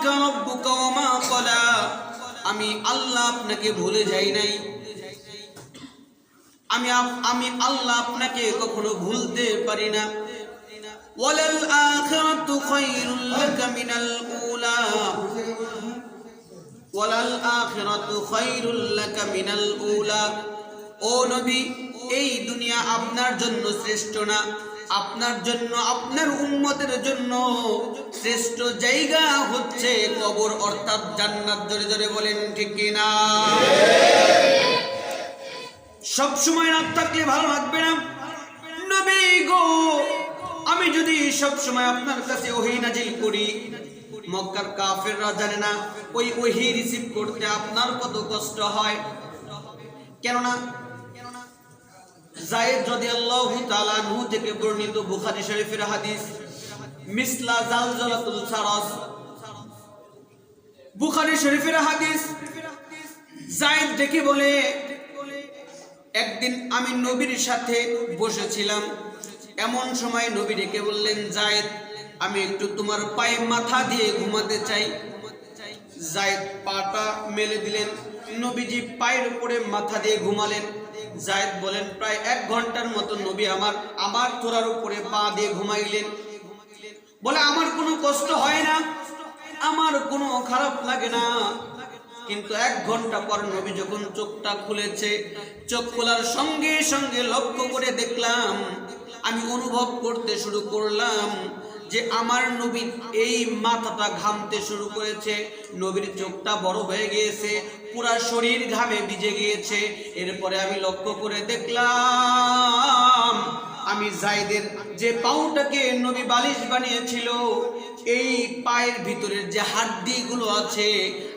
ওয়াদাআকা রাব্বুকা ওয়া মা ক্বালা, আমি আল্লাহ আপনাকে ভুলে যাই নাই, আমি আল্লাহ আপনাকে কখনো ভুলতে পারি না। ওয়ালাল আখিরাতু খায়রুল লাকা মিনাল উলা, ওয়ালাল আখিরাতু খায়রুল লাকা মিনাল উলা। ও নবী, এই দুনিয়া আপনার জন্য শ্রেষ্ঠ না, আপনার জন্য, আপনার উম্মতের জন্য শ্রেষ্ঠ জায়গা হচ্ছে কবর অর্থাৎ জান্নাত। জোরে জোরে বলেন ঠিক কিনা? সব সময় রাত থাকলে ভালো লাগবে না। নবী গো, আমি যদি সব সময় আপনার কাছে ওহী নাজিল করি, মক্কার কাফেররা জানে না ওই ওহী রিসিভ করতে আপনার কত কষ্ট হয়। কেননা যায়েদ রাদিয়াল্লাহু তাআলা আনহু থেকে বর্ণিত বুখারী শরীফের হাদিস, মিসলা জালজালাতুল সারাস, বুখারী শরীফের হাদিস। যায়েদ ডেকে বলে, একদিন আমি নবীর সাথে বসেছিলাম, এমন সময় নবী ডেকে বললেন, যায়েদ, আমি একটু তোমার পায়ে মাথা দিয়ে ঘুমাতে চাই। যায়েদ পাটা মেলে দিলেন, নবীজি পায়ের উপরে মাথা দিয়ে ঘুমালেন। যায়েদ বলেন, প্রায় 1 ঘন্টার মতো নবী আমার তোরার উপরে পা দিয়ে ঘুমাইলেন। বলে, আমার কোনো কষ্ট হয় না, আমার কোনো খারাপ লাগে না। কিন্তু 1 ঘন্টা পর নবী যখন চোখটা খুলেছে, চোখ খোলার সঙ্গে সঙ্গে লক্ষ্য করে দেখলাম, আমি অনুভব করতে শুরু করলাম যে আমার নবীর এই মাথাটা ঘামতে শুরু করেছে, নবীর চোখটা বড় হয়ে গিয়েছে, পুরা শরীর ঘামে ভিজে গিয়েছে। এরপরে আমি লক্ষ্য করে দেখলাম, আমি যায়েদের যে পাউটাকে নবী বালিশ বানিয়েছিল, এই পায়ের ভিতরের যে হাড্ডিগুলো আছে,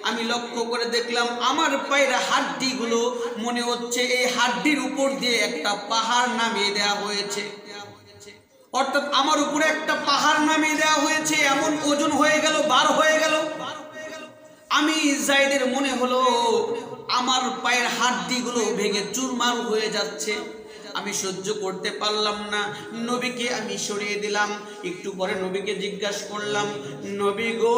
আমি লক্ষ্য করে দেখলাম আমার পায়ের হাড্ডিগুলো মনে হচ্ছে এই হাড্ডির উপর দিয়ে একটা পাহাড় নামিয়ে দেওয়া হয়েছে। অর্থাৎ আমার উপরে একটা পাহাড় নামিয়ে দেওয়া হয়েছে, এমন ওজন হয়ে গেল, বার হয়ে গেল। আমি যায়েদের মনে হলো আমার পায়ের হাড্ডিগুলো ভেঙে চুরমার হয়ে যাচ্ছে। আমি সহ্য করতে পারলাম না, নবীকে আমি সরিয়ে দিলাম। একটু পরে নবীকে জিজ্ঞাসা করলাম, নবী গো,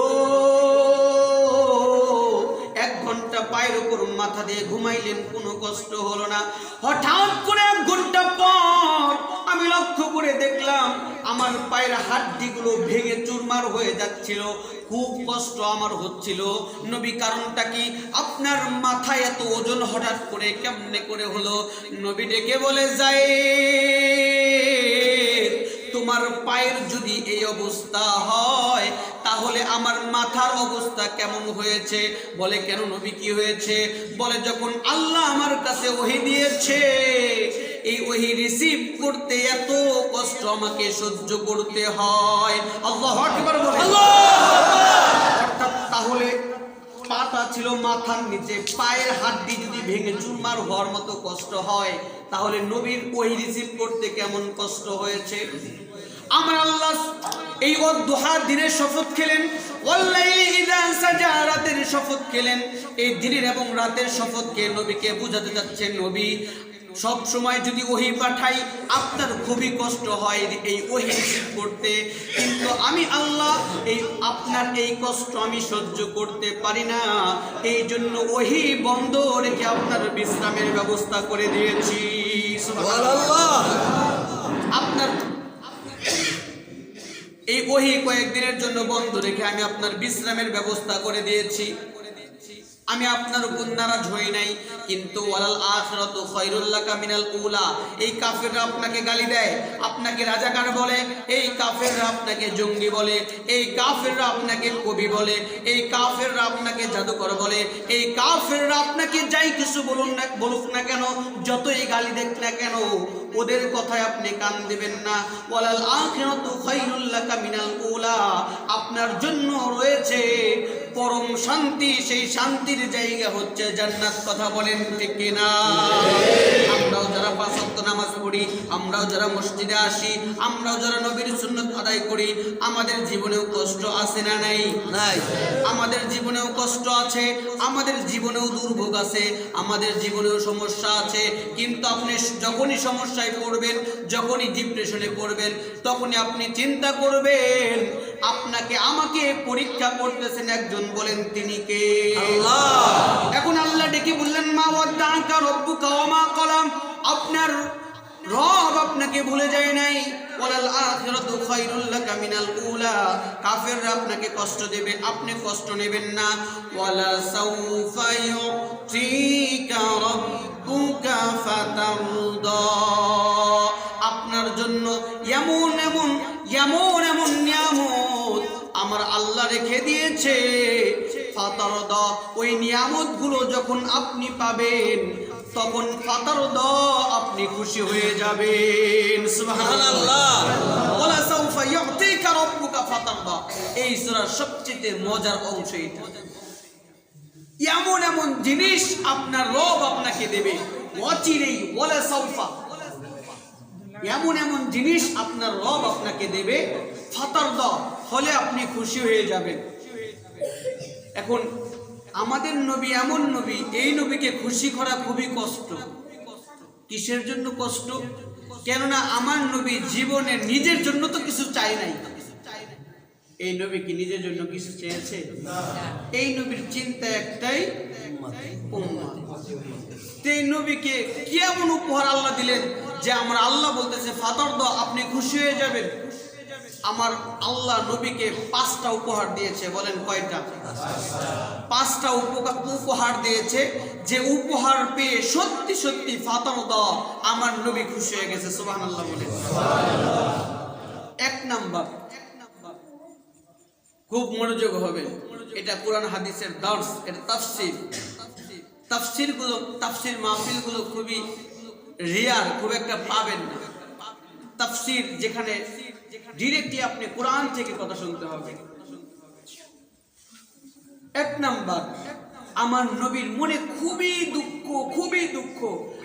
1 ঘন্টা পায়ের উপর মাথা দিয়ে ঘুমাইলেন, কোনো কষ্ট হলো না? হঠাৎ করে 1 ঘন্টা পর আমি লক্ষ্য করে দেখলাম আমার পায়ের হাড্ডিগুলো ভেঙে চুরমার হয়ে যাচ্ছিল, খুব কষ্ট আমার হচ্ছিল। নবী, কারণটা কি? আপনার মাথায় এত ওজন হঠাৎ করে কেমনে করে হলো? নবী ডেকে বলে, যায়েদ, তোমার পায়ের যদি এই অবস্থা হয়, তাহলে আমার মাথার অবস্থা কেমন হয়েছে? বলে, কেন নবী, কি হয়েছে? বলে, যখন আল্লাহ আমার কাছে ওহী দিয়েছে, এই ওহী রিসিভ করতে এত কষ্ট আমাকে সহ্য করতে হয়। আল্লাহু আকবার বলে। অর্থাৎ তাহলে পাটা ছিল মাথার নিচে, পায়ের হাড্ডি যদি ভেঙে চুরমার হওয়ার মতো কষ্ট হয়, তাহলে নবীর ওহী রিসিভ করতে কেমন কষ্ট হয়েছে। আমার আল্লাহ এই ওয়াদুহা দিনের শপথ খেলেন, ওয়াল্লাইলি ইযা সাজা রাতের শপথ খেলেন। এই দিনের এবং রাতের শপথকে নবীকে বুঝাতে যাচ্ছেন, নবী, সব সময় যদি ওহী পাঠাই আপনার খুবই কষ্ট হয় এই ওহী রিসিভ করতে, কিন্তু আমি আল্লাহ আপনার এই কষ্ট আমি সহ্য করতে পারি না, এই জন্য ওহী বন্ধ রেখে আপনার বিশ্রামের ব্যবস্থা করে দিয়েছি। সুবহানাল্লাহ। আপনার এই ওহী কয়েকদিনের জন্য বন্ধ রেখে আমি আপনার বিশ্রামের ব্যবস্থা করে দিয়েছি। আমি আপনার উপর নারাজ হই নাই, কিন্তু ওয়ালাল আখিরাতু খায়রুল লাকা মিনাল উলা। এই কাফেররা আপনাকে গালি দেয়, আপনাকে রাজাকার বলে, এই কাফেররা আপনাকে জঙ্গি বলে, এই কাফেররা আপনাকে কবি বলে, এই কাফেররা আপনাকে জাদুকর বলে, এই কাফেররা আপনাকে যাই কিছু বলুক না কেন, যতই গালি দেখ না কেন, ওদের কথায় আপনি কান দেবেন না। ওয়ালাল আখিরাতু খায়রুল লাকা মিনাল উলা। আপনার জন্য রয়েছে পরম শান্তি, সেই শান্তির জায়গা হচ্ছে জান্নাত। কথা বলেন ঠিক কিনা? আমরাও যারা 5 ওয়াক্ত নামাজ পড়ি, আমরাও যারা মসজিদে আসি, আমরাও যারা নবীর সুন্নাত আদায় করি, আমাদের জীবনেও কষ্ট আছে না নাই? নাই। আমাদের জীবনেও কষ্ট আছে, আমাদের জীবনেও দুর্ভোগ আছে, আমাদের জীবনেও সমস্যা আছে। কিন্তু আপনি যখনই সমস্যায় পড়বেন, যখনই ডিপ্রেশনে পড়বেন, তখনই আপনি চিন্তা করবেন আপনাকে আপনাকে আমাকে পরীক্ষা করতেছেন, একজন বলেন তিনি কে? আল্লাহ। এখন আল্লাহ ডেকে বললেন, মা ওয়াদ্দাআকা রাব্বুকা ওয়া মা কলাম, আপনার রব আপনাকে ভুলে যায় নাই। ওয়ালাল আখিরাতু খায়রুল লাকা মিনাল উলা, কাফেররা আপনাকে কষ্ট দেবে, আপনি কষ্ট নেবেন না। ওয়ালা সাউফা ইউতিকা রাব্বুকা ফাতারদা, আপনার জন্য এমন এমন এমন এমন নিয়ামত আমার আল্লাহ রেখে দিয়েছে। ফাতারদা, ওই নিয়ামতগুলো যখন আপনি পাবেন তখন ফাতারদা, আপনি খুশি হয়ে যাবেন। সুবহানাল্লাহ। ওয়ালা সাউফা ইউতিকা রাব্বুকা ফাতারদা, এই সূরার সবচেয়ে মজার অংশ এটা। এমন এমন জিনিস আপনার রব আপনাকে দেবে অচিরেই। ওয়ালা সাউফা, এমন এমন জিনিস আপনার রব আপনাকে দেবে, ফাতারদা, ফলে আপনি খুশি হয়ে যাবেন। এখন আমাদের নবী এমন নবী, এই নবীকে খুশি করা খুবই কষ্ট। কিসের জন্য কষ্ট? কেননা আমার নবী জীবনে নিজের জন্য তো কিছু চাই নাই। এই নবী কি নিজের জন্য কিছু চেয়েছে? এই নবীর চিন্তা একটাই, উম্মত। এই নবীকে কি এমন উপহার আল্লাহ দিলেন যে আমার আল্লাহ বলতেছে ফাতারদা, আপনি খুশি হয়ে যাবেন। আমার আল্লাহ নবীকে 5টা উপহার দিয়েছে। বলেন কয়টা? 5টা উপহার দিয়েছে, যে উপহার পেয়ে সত্যি সত্যি ফাতারদা, আমার নবী খুশি হয়ে গেছে। সুবহানাল্লাহ বলেন। 1 নাম্বার, খুব মনোযোগ হবে, এটা কোরআন হাদিসের দার্স, এটা তাফসীর। তাফসীর মাহফিলগুলো খুবই রেয়ার, খুব একটা পাবেন না। তাফসীর যেখানে ডিরেক্টলি আপনি কোরআন থেকে কথা শুনতে হবে। 1 নাম্বার, আমার নবীর মনে খুবই দুঃখ, খুবই দুঃখ।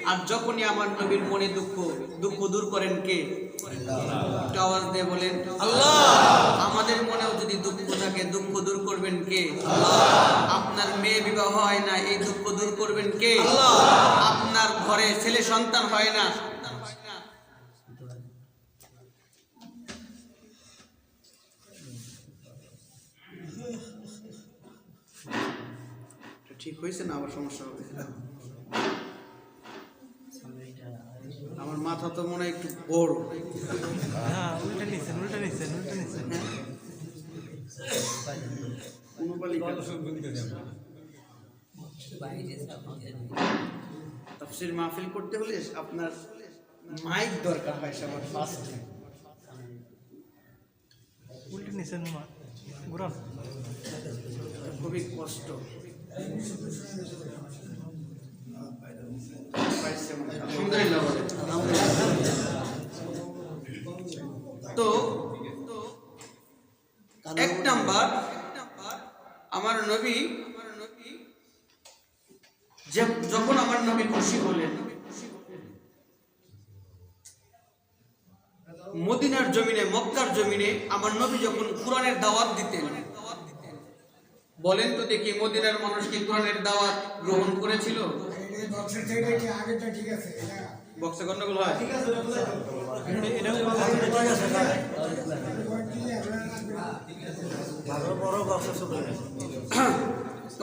আর যখনই আমার নবীর মনে দুঃখ দূর করেন কে? একটু আওয়াজ দিয়ে বলেন আল্লাহ। আমাদের মনেও যদি দুঃখ থাকে, দুঃখ দূর করবেন কে? আল্লাহ। আপনার মেয়ে বিবাহ হয় না, এই দুঃখ দূর করবেন কে? আল্লাহ। আপনার ঘরে ছেলে সন্তান হয় না, ঠিক হয়েছে না? আবার সমস্যা হবে। আমার মাথা তো মনে হয় একটু বড়। তাফসীর মাহফিল করতে হলে আপনার মাইক দরকার হয় সবার ফার্স্টে। খুবই কষ্ট। তো 1 নাম্বার, আমার নবী যখন আমার নবী খুশি হলেন, মদিনার জমিনে, মক্কার জমিনে আমার নবী যখন কোরআনের দাওয়াত দিতেন, বলেন তো দেখি মদিনার মানুষ কি কোরআনের দাওয়াত গ্রহণ করেছিল? বক্সে গন্ডগোল হয়।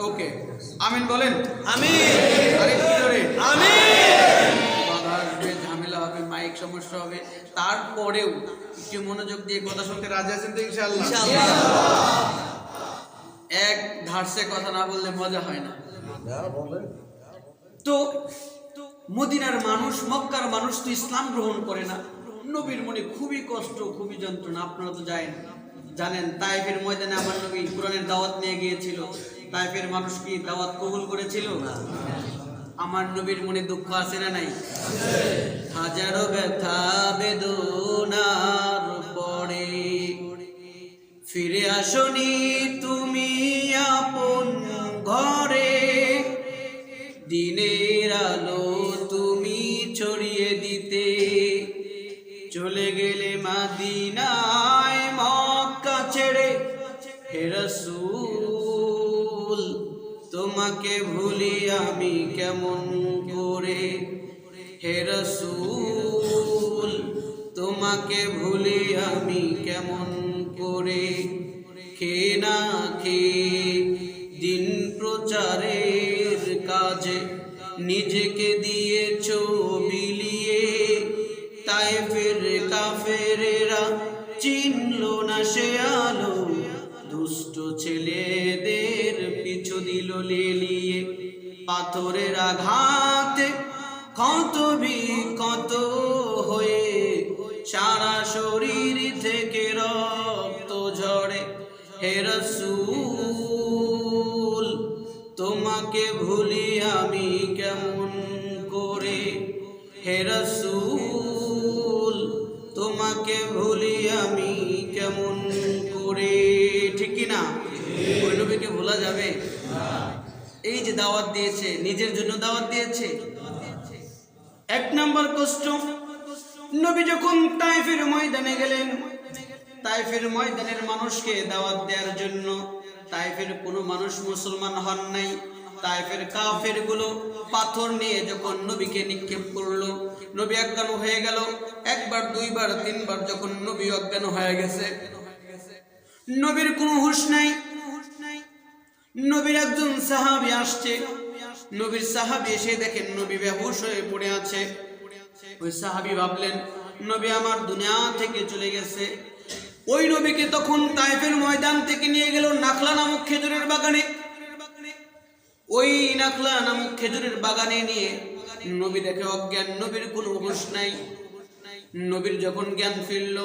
ওকে, আমিন বলেন। আমিন। আরে কি করে আমিন? বাধা আসবে, ঝামেলা হবে, মাইক সমস্যা হবে, তারপরেও একটু মনোযোগ দিয়ে কথা শুনতে রাজি আছেন তো ইনশাআল্লাহ? এক ধারসে কথা না বললে মজা হয় না। তো মদিনার মানুষ, মক্কার মানুষ তো ইসলাম গ্রহণ করে না। নবীর মনে খুবই কষ্ট, খুবই যন্ত্রণা। আপনারা তো জানেন তায়েফের ময়দানে আমার নবী কোরআনের দাওয়াত নিয়ে গিয়েছিল। তায়েফের মানুষ কি দাওয়াত কবুল করেছিল? আমার নবীর মনে দুঃখ আছে না নাই? হাজারো ব্যথা বেদনার পরে ফিরে আসনি তুমি আপন ঘরে, দিনের আলো তুমি ছড়িয়ে দিতে, চলে গেলে মদিনায় মক্কা ছেড়ে। হে রাসূল, তোমাকে ভুলি আমি কেমন করে? হে রাসূল, তোমাকে ভুলি আমি কেমন করে? খেয়ে না খেয়ে দিন প্রচারের কাজে নিজেকে দিয়েছ বিলিয়ে। তায়েফের কাফেরেরা চিনল না সে আলো, দুষ্ট ছেলেদের পিছু দিল লেলিয়ে। পাথরের আঘাতে ক্ষত বিক্ষত হয়ে সারা শরীর থেকে রক্ত ঝরে। হে রাসূল তোমাকে ভুলি আমি কেমন করে, হে রাসূল তোমাকে ভুলি আমি কেমন করে। ঠিক কি না? ওই নবীকে ভোলা যাবে? এই যে দাওয়াত দিয়েছে, নিজের জন্য দাওয়াত দিয়েছে। এক নাম্বার কষ্ট, নবী যখন তায়েফের ময়দানে গেলেন, তায়েফের ময়দানের মানুষকে দাওয়াত দেওয়ার জন্য, তায়েফের কোনো মানুষ মুসলমান হন নাই। তায়েফের কাফের গুলো পাথর নিয়ে যখন নবীকে নিক্ষেপ করলো, নবী অজ্ঞান হয়ে গেল। একবার, দুইবার, তিনবার যখন নবী অজ্ঞান হয়ে গেছে, নবীর কোনো হুঁশ নাই। নবীর একজন সাহাবী আসছে, নবীর সাহাবী এসে দেখেন নবী বেহুশ হয়ে পড়ে আছে। ওই সাহাবী ভাবলেন নবী আমার দুনিয়া থেকে চলে গেছে। ওই নবীকে তখন তায়েফের ময়দান থেকে নিয়ে গেল নাখলা নামক খেজুরের বাগানে। ওই নাখলা নামক খেজুরের বাগানে নিয়ে নবী দেখে অজ্ঞান, নবীর কোনো হুঁশ নাই। নবীর যখন জ্ঞান ফিরল,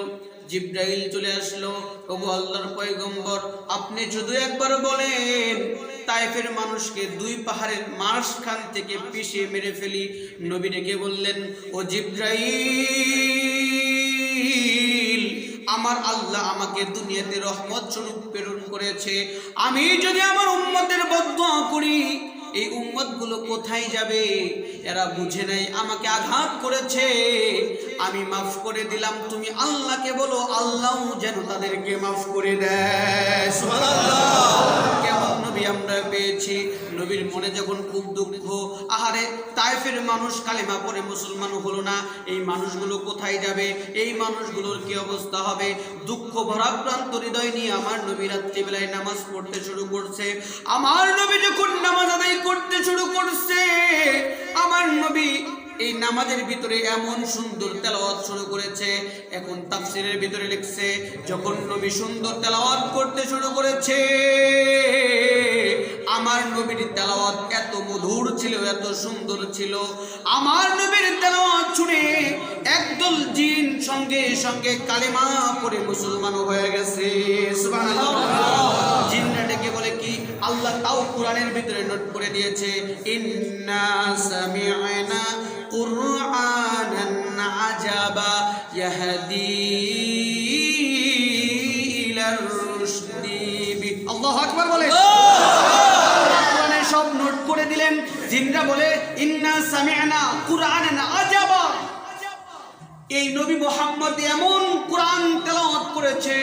জিবরাইল চলে আসলো। ওগো আল্লাহর পয়গম্বর, আপনি শুধু একবার বলেন তায়েফের মানুষকে দুই পাহাড়ের মাঝখান থেকে পিষে মেরে ফেলি। নবী ডেকে বললেন, ও জিবরাইল, আমার আল্লাহ আমাকে দুনিয়াতে রহমত স্বরূপ প্রেরণ করেছে। আমি যদি আমার উম্মতের বদদুয়া করি, এই উম্মত গুলো কোথায় যাবে? এরা বুঝে নাই আমাকে আঘাত করেছে, আমি মাফ করে দিলাম। তুমি আল্লাহকে বলো, আল্লাহ যেন তাদেরকে মাফ করে দেয়। সুবহানাল্লাহ। কেমন নবী আমরা পেয়েছি। নবীর মনে যখন খুব দুঃখ, আহারে তায়েফের মানুষ কালেমা পড়ে মুসলমান হলো না, এই মানুষগুলো কোথায় যাবে? এই মানুষগুলোর কি অবস্থা হবে? দুঃখ ভরাক্রান্ত হৃদয় নিয়ে আমার নবী রাত্রিবেলায় নামাজ পড়তে শুরু করছে। আমার নবী যখন নামাজ আদায় করতে শুরু করছে, আমার নবী এই নামাজের ভিতরে এমন সুন্দর তেলাওয়াত শুরু করেছে। এখন তাফসীরের ভিতরে লিখছে, যখন নবী সুন্দর তেলাওয়াত করতে শুরু করেছে, আমার নবীর তেলাওয়াত এত মধুর ছিল, এত সুন্দর ছিল। আমার নবীর তেলাওয়াত শুনে একদল জিন সঙ্গে সঙ্গে কালেমা পড়ে মুসলমান হয়ে গেছে। সুবহানাল্লাহ। জিনরা ডেকে বলে কি, আল্লাহ তাও কোরআনের ভিতরে নোট করে দিয়েছে, ইন্না সামি'না কুরআনান আজাবা ইয়াহদি ইলার রুশদি। আল্লাহু আকবার বলে। কোরআনে সব নোট করে দিলেন। জিনরা বলে, ইন্না সামি'না কুরআনান আজাবা, এই নবী মুহাম্মদ এমন কোরআন তেলাওয়াত করেছে,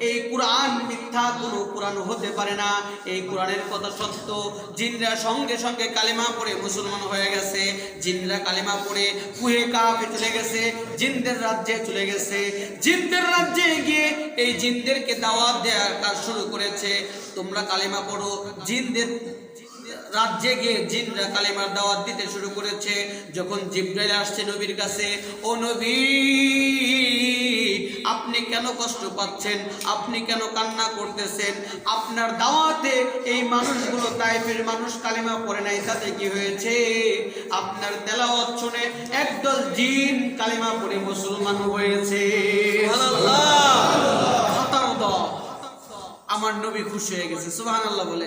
এই কোরআন মিথ্যা কোনো কোরআন হতে পারে না, এই কোরআনের কথা সত্য। জিনরা সঙ্গে সঙ্গে কালেমা পড়ে মুসলমান হয়ে গেছে। জিনরা কালেমা পড়ে কুহে কাফে চলে গেছে, জিনদের রাজ্যে চলে গেছে। জিনদের রাজ্যে গিয়ে এই জিনদেরকে দাওয়াত দেওয়ার কাজ শুরু করেছে, তোমরা কালেমা পড়ো। জিনদের রাজ্যে গিয়ে জিনরা কালেমার দাওয়াত দিতে শুরু করেছে। যখন জিবরাইল আসছে নবীর কাছে, ও নবী আপনি কেন কষ্ট পাচ্ছেন? আপনি কেন কান্না করতেছেন? আপনার দাওয়াতে এই মানুষগুলো, তায়েফের মানুষ কালেমা পড়ে নাই, তাতে কি হয়েছে? আপনার তেলাওয়াত শুনে একদল জিন কালেমা পড়ে মুসলমান হয়েছে। আমার নবী খুশি হয়ে গেছে। সুবহানাল্লাহ বলে।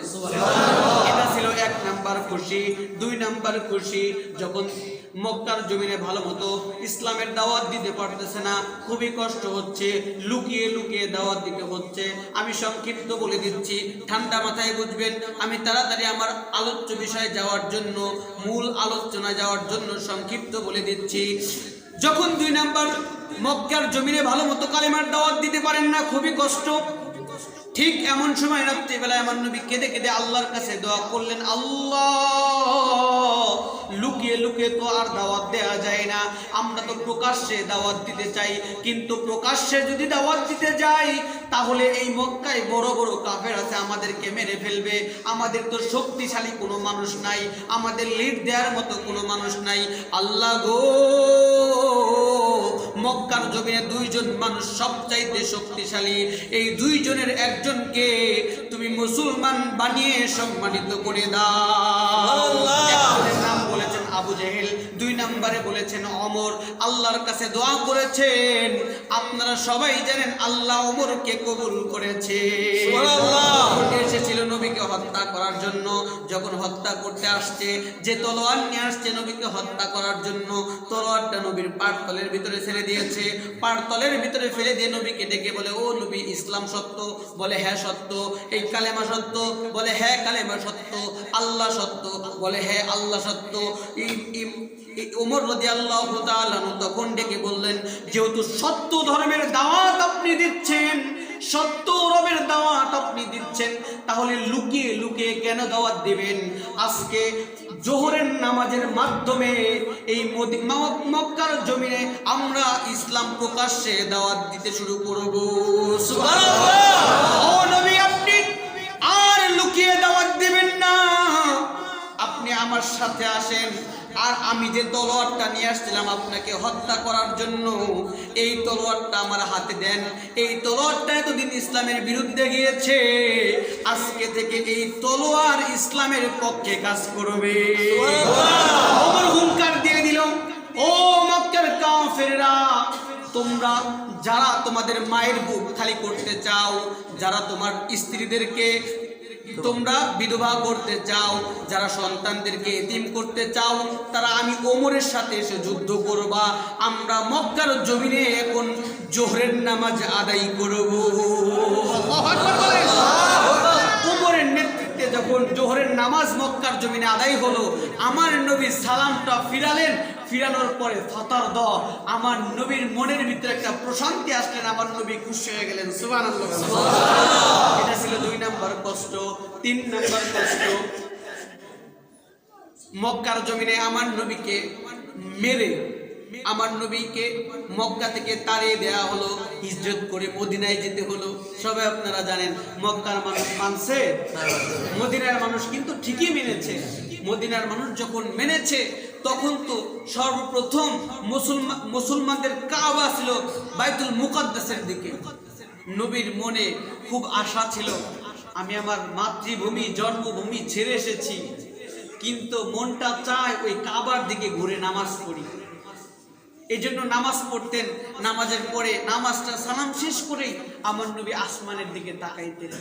এটা ছিল এক নাম্বার খুশি। দুই নাম্বার খুশি, যখন মক্কার জমিনে ভালো মতো ইসলামের দাওয়াত দিতে পারতেছে না, খুবই কষ্ট হচ্ছে, লুকিয়ে লুকিয়ে দাওয়াত দিতে হচ্ছে। আমি সংক্ষিপ্ত বলে দিচ্ছি, ঠান্ডা মাথায় বুঝবেন। আমি তাড়াতাড়ি আমার আলোচ্য বিষয়ে যাওয়ার জন্য, মূল আলোচনায় যাওয়ার জন্য সংক্ষিপ্ত বলে দিচ্ছি। যখন দুই নাম্বার মক্কার জমিনে ভালো মতো কালেমার দাওয়াত দিতে পারেন না, খুবই কষ্ট, ঠিক এমন সময় রাত্রিবেলায় আমার নবী কেঁদে কেঁদে আল্লাহর কাছে দোয়া করলেন, আল্লাহ, লুকিয়ে লুকিয়ে তো আর দাওয়াত দেয়া যায় না, আমরা তো প্রকাশ্যে দাওয়াত দিতে চাই, কিন্তু প্রকাশ্যে যদি দাওয়াত দিতে যাই তাহলে এই মক্কায় বড় বড় কাফের আছে, আমাদেরকে মেরে ফেলবে, আমাদের তো শক্তিশালী কোনো মানুষ নাই, আমাদের লিড দেওয়ার মতো কোনো মানুষ নাই। আল্লাহ গো, মক্কার জমিনে দুইজন মানুষ সবচাইতে শক্তিশালী, এই দুইজনের একজনকে তুমি মুসলমান বানিয়ে সম্মানিত করে দাও। একজনের নাম বলেছেন আবু জেহেল, 2 নম্বরে বলেছেন ওমর। আল্লাহর কাছে দোয়া করেছেন, আপনারা সবাই জানেন আল্লাহ ওমরকে কবুল করেছে। এসেছিল নবীকে হত্যা করার জন্য, যখন হত্যা করতে আসছে, যে তলোয়ার নিয়ে আসছে নবীকে হত্যা করার জন্য, তলোয়ারটা নবীর পাড়তলের ভিতরে ছেড়ে দিয়েছে। পাড়তলের ভিতরে ফেলে দিয়ে নবীকে ডেকে বলে, ও নবী, ইসলাম সত্য? বলে হ্যাঁ সত্য। এই কালেমা সত্য? বলে হ্যাঁ কালেমা সত্য। আল্লাহ সত্য? বলে হ্যাঁ আল্লাহ সত্য। ওমর রাদিয়াল্লাহু তাআলা তখন ডেকে বললেন, যেহেতু সত্য ধর্মের দাওয়াত আপনি দিচ্ছেন, সত্য রবের দাওয়াত আপনি দিচ্ছেন, তাহলে লুকিয়ে লুকিয়ে কেন দাওয়াত দিবেন? আজকে জোহরের নামাজের মাধ্যমে এই মক্কার জমিনে আমরা ইসলাম প্রকাশ্যে দাওয়াত দিতে শুরু করব। সুবহানাল্লাহ। ও নবী, আপনি আর লুকিয়ে দাওয়াত দিবেন না, আপনি আমার সাথে আসেন। আর আমি যে তলোয়ারটা নিয়ে আসছিলাম আপনাকে হত্যা করার জন্য, এই তলোয়ারটা আমার হাতে দেন। এই তলোয়ারটা এতদিন ইসলামের বিরুদ্ধে গিয়েছে, আজকে থেকে এই তলোয়ার ইসলামের পক্ষে কাজ করবে। ওমর হুঙ্কার দিয়ে দিল, ও মক্কার কাফেররা, তোমরা যারা তোমাদের মায়ের বুক খালি করতে চাও, যারা তোমার স্ত্রীদেরকে তোমরা বিধবা করতে চাও, যারা সন্তানদেরকে এতিম করতে চাও, তারা আমি ওমরের সাথে এসে যুদ্ধ করবা। আমরা মক্কার জমিনে এখন জোহরের নামাজ আদায় করব। ওমরের নেতৃত্বে যখন জোহরের নামাজ মক্কার জমিনে আদায় হলো, আমার নবী সালামটা ফিরালেন। ফিরানোর পরে ফতর দ আমার নবীর মনের ভিতরে একটা প্রশান্তি আসলেন, আমার নবী খুশি হয়ে গেলেন। সুবহানাল্লাহ। এটা ছিল 2 নম্বর কষ্ট। 3 নম্বর কষ্ট, মক্কার জমিনে আমার নবীকে মেরে আমার নবীকে মক্কা থেকে তাড়িয়ে দেয়া হলো, হিজরত করে মদিনায় যেতে হলো। সবাই আপনারা জানেন মক্কার মানুষ মানছে, মদিনার মানুষ কিন্তু ঠিকই মেনেছে। মদিনার মানুষ যখন মেনেছে, তখন তো সর্বপ্রথম মুসলমানদের কাবা ছিল বাইতুল মুকাদ্দাসের দিকে। নবীর মনে খুব আশা ছিল, আমি আমার মাতৃভূমি জন্মভূমি ছেড়ে এসেছি, কিন্তু মনটা চায় ওই কাবার দিকে ঘুরে নামাজ পড়ি। এই জন্য নামাজ পড়তেন। নামাজের পরে নামাজটা সালাম শেষ করেই আমার নবী আসমানের দিকে তাকাইতেন।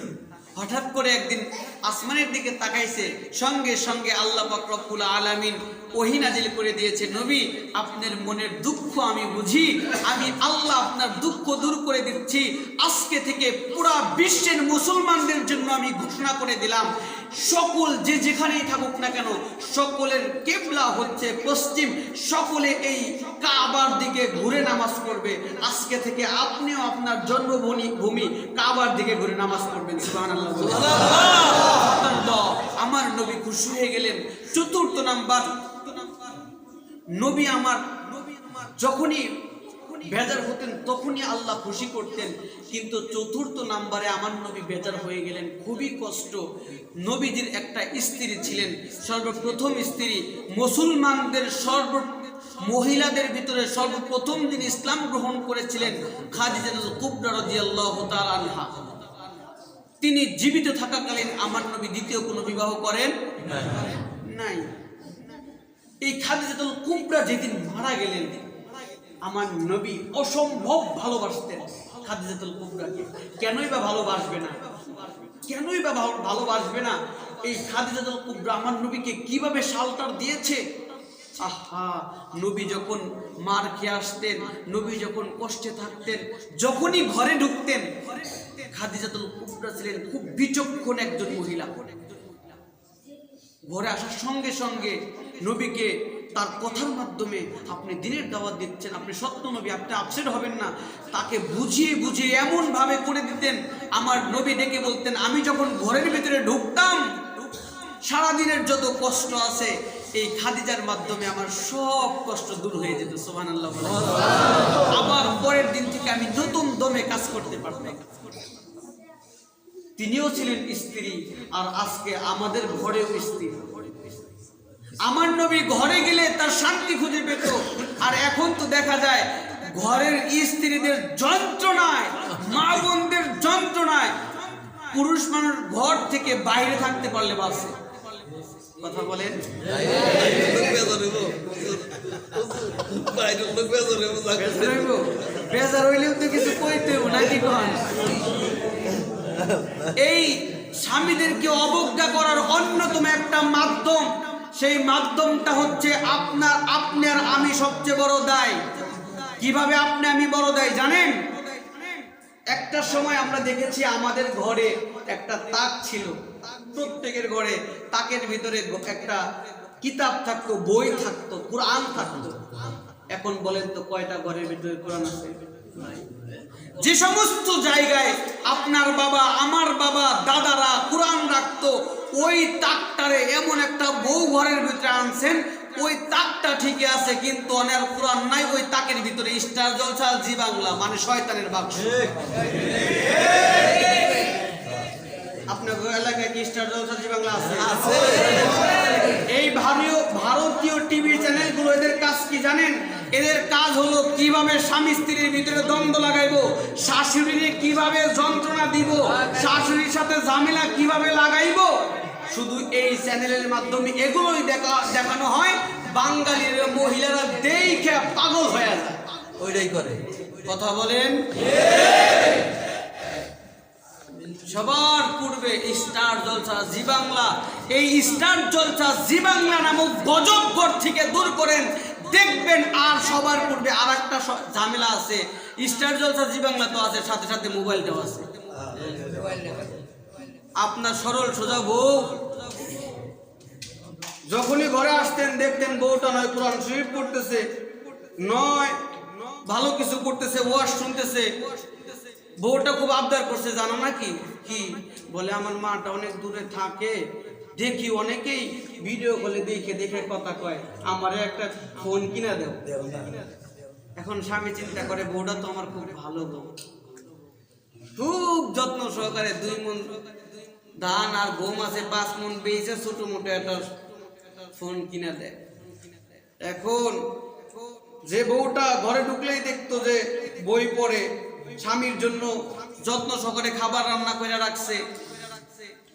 হঠাৎ করে একদিন আসমানের দিকে তাকাইছে, সঙ্গে সঙ্গে আল্লাহ পাক রব্বুল আলামিন ওহী নাজিল করে দিয়েছে, নবী, আপনার মনের দুঃখ আমি বুঝি, আমি আল্লাহ আপনার দুঃখ দূর করে দিচ্ছি। আজকে থেকে পুরা বিশ্বের মুসলমানদের জন্য আমি ঘোষণা করে দিলাম, সকল যে যেখানেই থাকুক না কেন, সকলের কিবলা হচ্ছে পশ্চিম, সকলে এই কাবার দিকে ঘুরে নামাজ পড়বে। আজকে থেকে আপনিও আপনার জন্মভূমি কাবার দিকে ঘুরে নামাজ পড়বেন। সুবহানাল্লাহ। আমার নবী খুশি হয়ে গেলেন। 4th নাম্বার, নবী আমার যখনই বেজার হতেন তখনই আল্লাহ খুশি করতেন, কিন্তু 4th নাম্বারে আমার নবী বেজার হয়ে গেলেন। খুবই কষ্ট। নবীজির একটা স্ত্রী ছিলেন, সর্বপ্রথম স্ত্রী, মুসলমানদের মহিলাদের ভিতরে সর্বপ্রথম যিনি ইসলাম গ্রহণ করেছিলেন খাদিজাতুল কুবরা রাদিয়াল্লাহু তাআলা আনহা। তিনি জীবিত থাকাকালীন আমার নবী দ্বিতীয় কোনো বিবাহ করেন নাই। এই খাদিজাতুল কুবরা যেদিন মারা গেলেন, আমার নবী অসম্ভব ভালোবাসতেন খাদিজাতুল কুবরাকে। কেনই বা ভালোবাসবে না? কেনই বা ভালোবাসবে না? এই খাদিজাতুল কুবরা আমার নবীকে কিভাবে শাল্টার দিয়েছে। আহা, নবী যখন মার খেয়ে আসতেন, নবী যখন কষ্টে থাকতেন, যখনই ঘরে ঢুকতেন, খাদিজাতুল কুবরা ছিলেন খুব বিচক্ষণ একজন মহিলা। ঘরে আসার সঙ্গে সঙ্গে নবীকে তার কথার মাধ্যমে আপনি দিনের দাওয়াত দিচ্ছেন, আপনি সত্য নবী, আপনি আপসেট হবেন না। তাকে বুঝিয়ে বুঝিয়ে এমনভাবে করে দিতেন, আমার নবী ডেকে বলতেন, আমি যখন ঘরের ভিতরে ঢুকতাম সারাদিনের যত কষ্ট আছে এই খাদিজার মাধ্যমে আমার সব কষ্ট দূর হয়ে যেত। সুবহানাল্লাহ। আবার পরের দিন থেকে আমি নতুন দমে কাজ করতে পারতাম। তিনিও ছিলেন স্ত্রী, আর আজকে আমাদের ঘরেও স্ত্রী। আমার নবী ঘরে গেলে তার শান্তি খুঁজে পেত, আর এখন তো দেখা যায় ঘরের স্ত্রীদের যন্ত্রণায়, মা বোনদের যন্ত্রণায় পুরুষ মানুষ ঘর থেকে বাইরে থাকতে পারলে বাঁচে। কথা বলেন। বেজার হইলেও তো কিছু কইতে নাকি কন। এই স্বামীদেরকে অবজ্ঞা করার অন্যতম একটা মাধ্যম, সেই মাধ্যমটা হচ্ছে আপনি আর আমি সবচেয়ে বড় দায়। কিভাবে আপনি আমি বড় দায় জানেন? একটা সময় আমরা দেখেছি আমাদের ঘরে একটা তাক ছিল, প্রত্যেকের ঘরে তাকের ভিতরে একটা কিতাব থাকতো, বই থাকতো, কোরআন থাকতো। এখন বলেন তো কয়টা ঘরের ভিতরে কোরআন আছে? যে সমস্ত জায়গায় আপনার বাবা, আমার বাবা, দাদারা কোরআন রাখতো, ওই তাকটারে এমন একটা বউ ঘরের ভিতরে আনছেন, ওই তাকটা ঠিকই আছে কিন্তু অনেক কোরআন নাই। ওই তাকের ভিতরে স্টার জলসা, জি বাংলা, মানে শয়তানের বাক্স। আপনার এলাকায় কি স্টার জলসা, জি বাংলা আছে? এই ভারতীয় টিভি চ্যানেলগুলো এদের কাজ কি জানেন? এদের কাজ হলো কিভাবে স্বামী স্ত্রীর ভিতরে দ্বন্দ্ব লাগাইবো, শাশুড়িকে কিভাবে যন্ত্রণা দিব, শাশুড়ির সাথে ঝামেলা কিভাবে লাগাইবো। শুধু এই চ্যানেলের মাধ্যমে এগুলোই দেখানো হয়। বাঙালির মহিলারা দেখে পাগল হয়ে যায়, ওইটাই করে। কথা বলেন। সবার পূর্বে স্টার জলসা, জি বাংলা, এই স্টার জলসা, জি বাংলা নামক গজব ঘর থেকে দূর করেন, দেখবেন। আর সবার পূর্বে আর একটা ঝামেলা আছে, স্টার জলসা, জি বাংলা তো আছে, সাথে সাথে মোবাইলটাও আছে। আপনার সরল সোজা বউ যখনই ঘরে আসতেন দেখতেন বউটা নয় কোরআন শরীফ পড়তেছে, নয় ভালো কিছু করতেছে, ওয়াজ শুনতেছে। বউটা খুব আবদার করছে, জানো না কি কি বলে, আমার মাটা অনেক দূরে থাকে, দেখি অনেকেই ভিডিও কলে দেখে দেখে কথা কয়, আমারে একটা ফোন কিনা দেও। এখন স্বামী চিন্তা করে বউটা তো আমার খুব ভালো বউ, খুব যত্ন সহকারে 2 মণ ধান আর গম আছে, 5 মণ বেয়েছে, ছোট মোটো একটা ফোন কিনা দেয়। এখন যে বউটা ঘরে ঢুকলেই দেখতো যে বই পড়ে, স্বামীর জন্য যত্ন সহকারে খাবার রান্না করে রাখছে,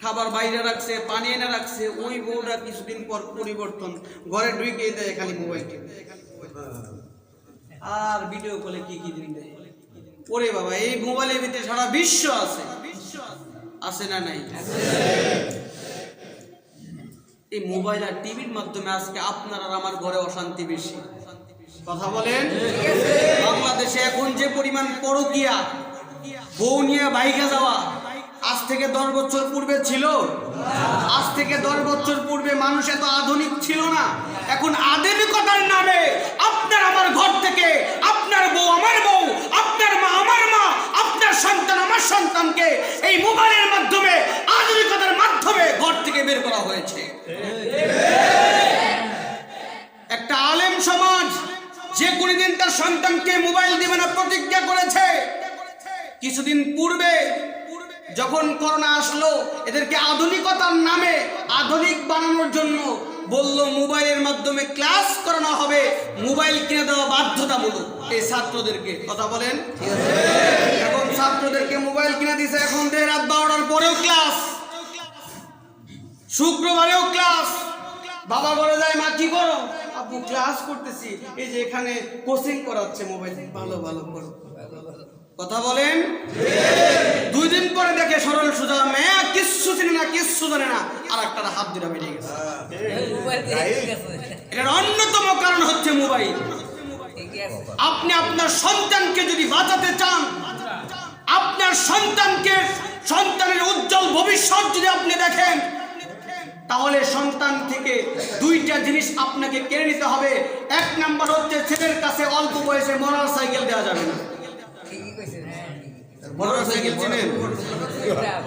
খাবার বাইরে রাখছে, পানি এনে রাখছে, ওই বউটা কিছুদিন পর পরিবর্তন, ঘরে ঢুকে দেয় খালি মোবাইল আর ভিডিও কলে কি কি দিন দেয়। ওরে বাবা, এই মোবাইলের ভিতরে সারা বিশ্ব আছে, আছে না নাই? এই মোবাইল আর টিভির মাধ্যমে আজকে আপনার আর আমার ঘরে অশান্তি বেশি। কথা বলেন। বাংলাদেশে এখন যে পরিমাণ পরকীয়া, বউ নিয়ে বাইকে যাওয়া, আজ থেকে 10 বছর পূর্বে ছিল? আজ থেকে 10 বছর পূর্বে মানুষ এত আধুনিক ছিল না। এখন আধুনিকতার নামে আপনার আমার ঘর থেকে, আপনার বউ আমার বউ, আপনার মা আমার মা, আপনার সন্তান আমার সন্তানকে এই মোবাইলের মাধ্যমে, আধুনিকতার মাধ্যমে ঘর থেকে বের করা হয়েছে। একটা আলেম সমাজ যে কোনদিন তার সন্তানকে মোবাইল দিবে না প্রতিজ্ঞা করেছে। কিছুদিন পূর্বে যখন করোনা আসলো, এদেরকে আধুনিকতার নামে আধুনিক বানানোর জন্য বলল মোবাইলের মাধ্যমে ক্লাস করানো হবে, মোবাইল কিনে দেওয়া বাধ্যতামূলক এই ছাত্রদেরকে। কথা বলেন। এখন ছাত্রদেরকে মোবাইল কিনে দিয়েছে, এখন রাত 12টার পরেও ক্লাস, শুক্রবারেও ক্লাস। বাবা বলে যায়, মা কি করো? আপু ক্লাস করতেছি, এই যে এখানে কোচিং করাচ্ছে মোবাইল, ভালো ভালো করো। কথা বলেন। 2 দিন পরে দেখে সরল সোজা মেয়া কিচ্ছু চিনে না, কিচ্ছু জানে না, আর একটা হাত ধরে বেরিয়ে গেছে। এর অন্যতম কারণ হচ্ছে মোবাইল। আপনি আপনার সন্তানকে যদি বাঁচাতে চান, আপনার সন্তানের উজ্জ্বল ভবিষ্যৎ যদি আপনি দেখেন, তাহলে সন্তান থেকে দুইটা জিনিস আপনাকে কেড়ে নিতে হবে। এক নাম্বার হচ্ছে ছেলের কাছে অল্প বয়সে মোটর সাইকেল দেওয়া যাবে না। মোটর সাইকেল চিনেন?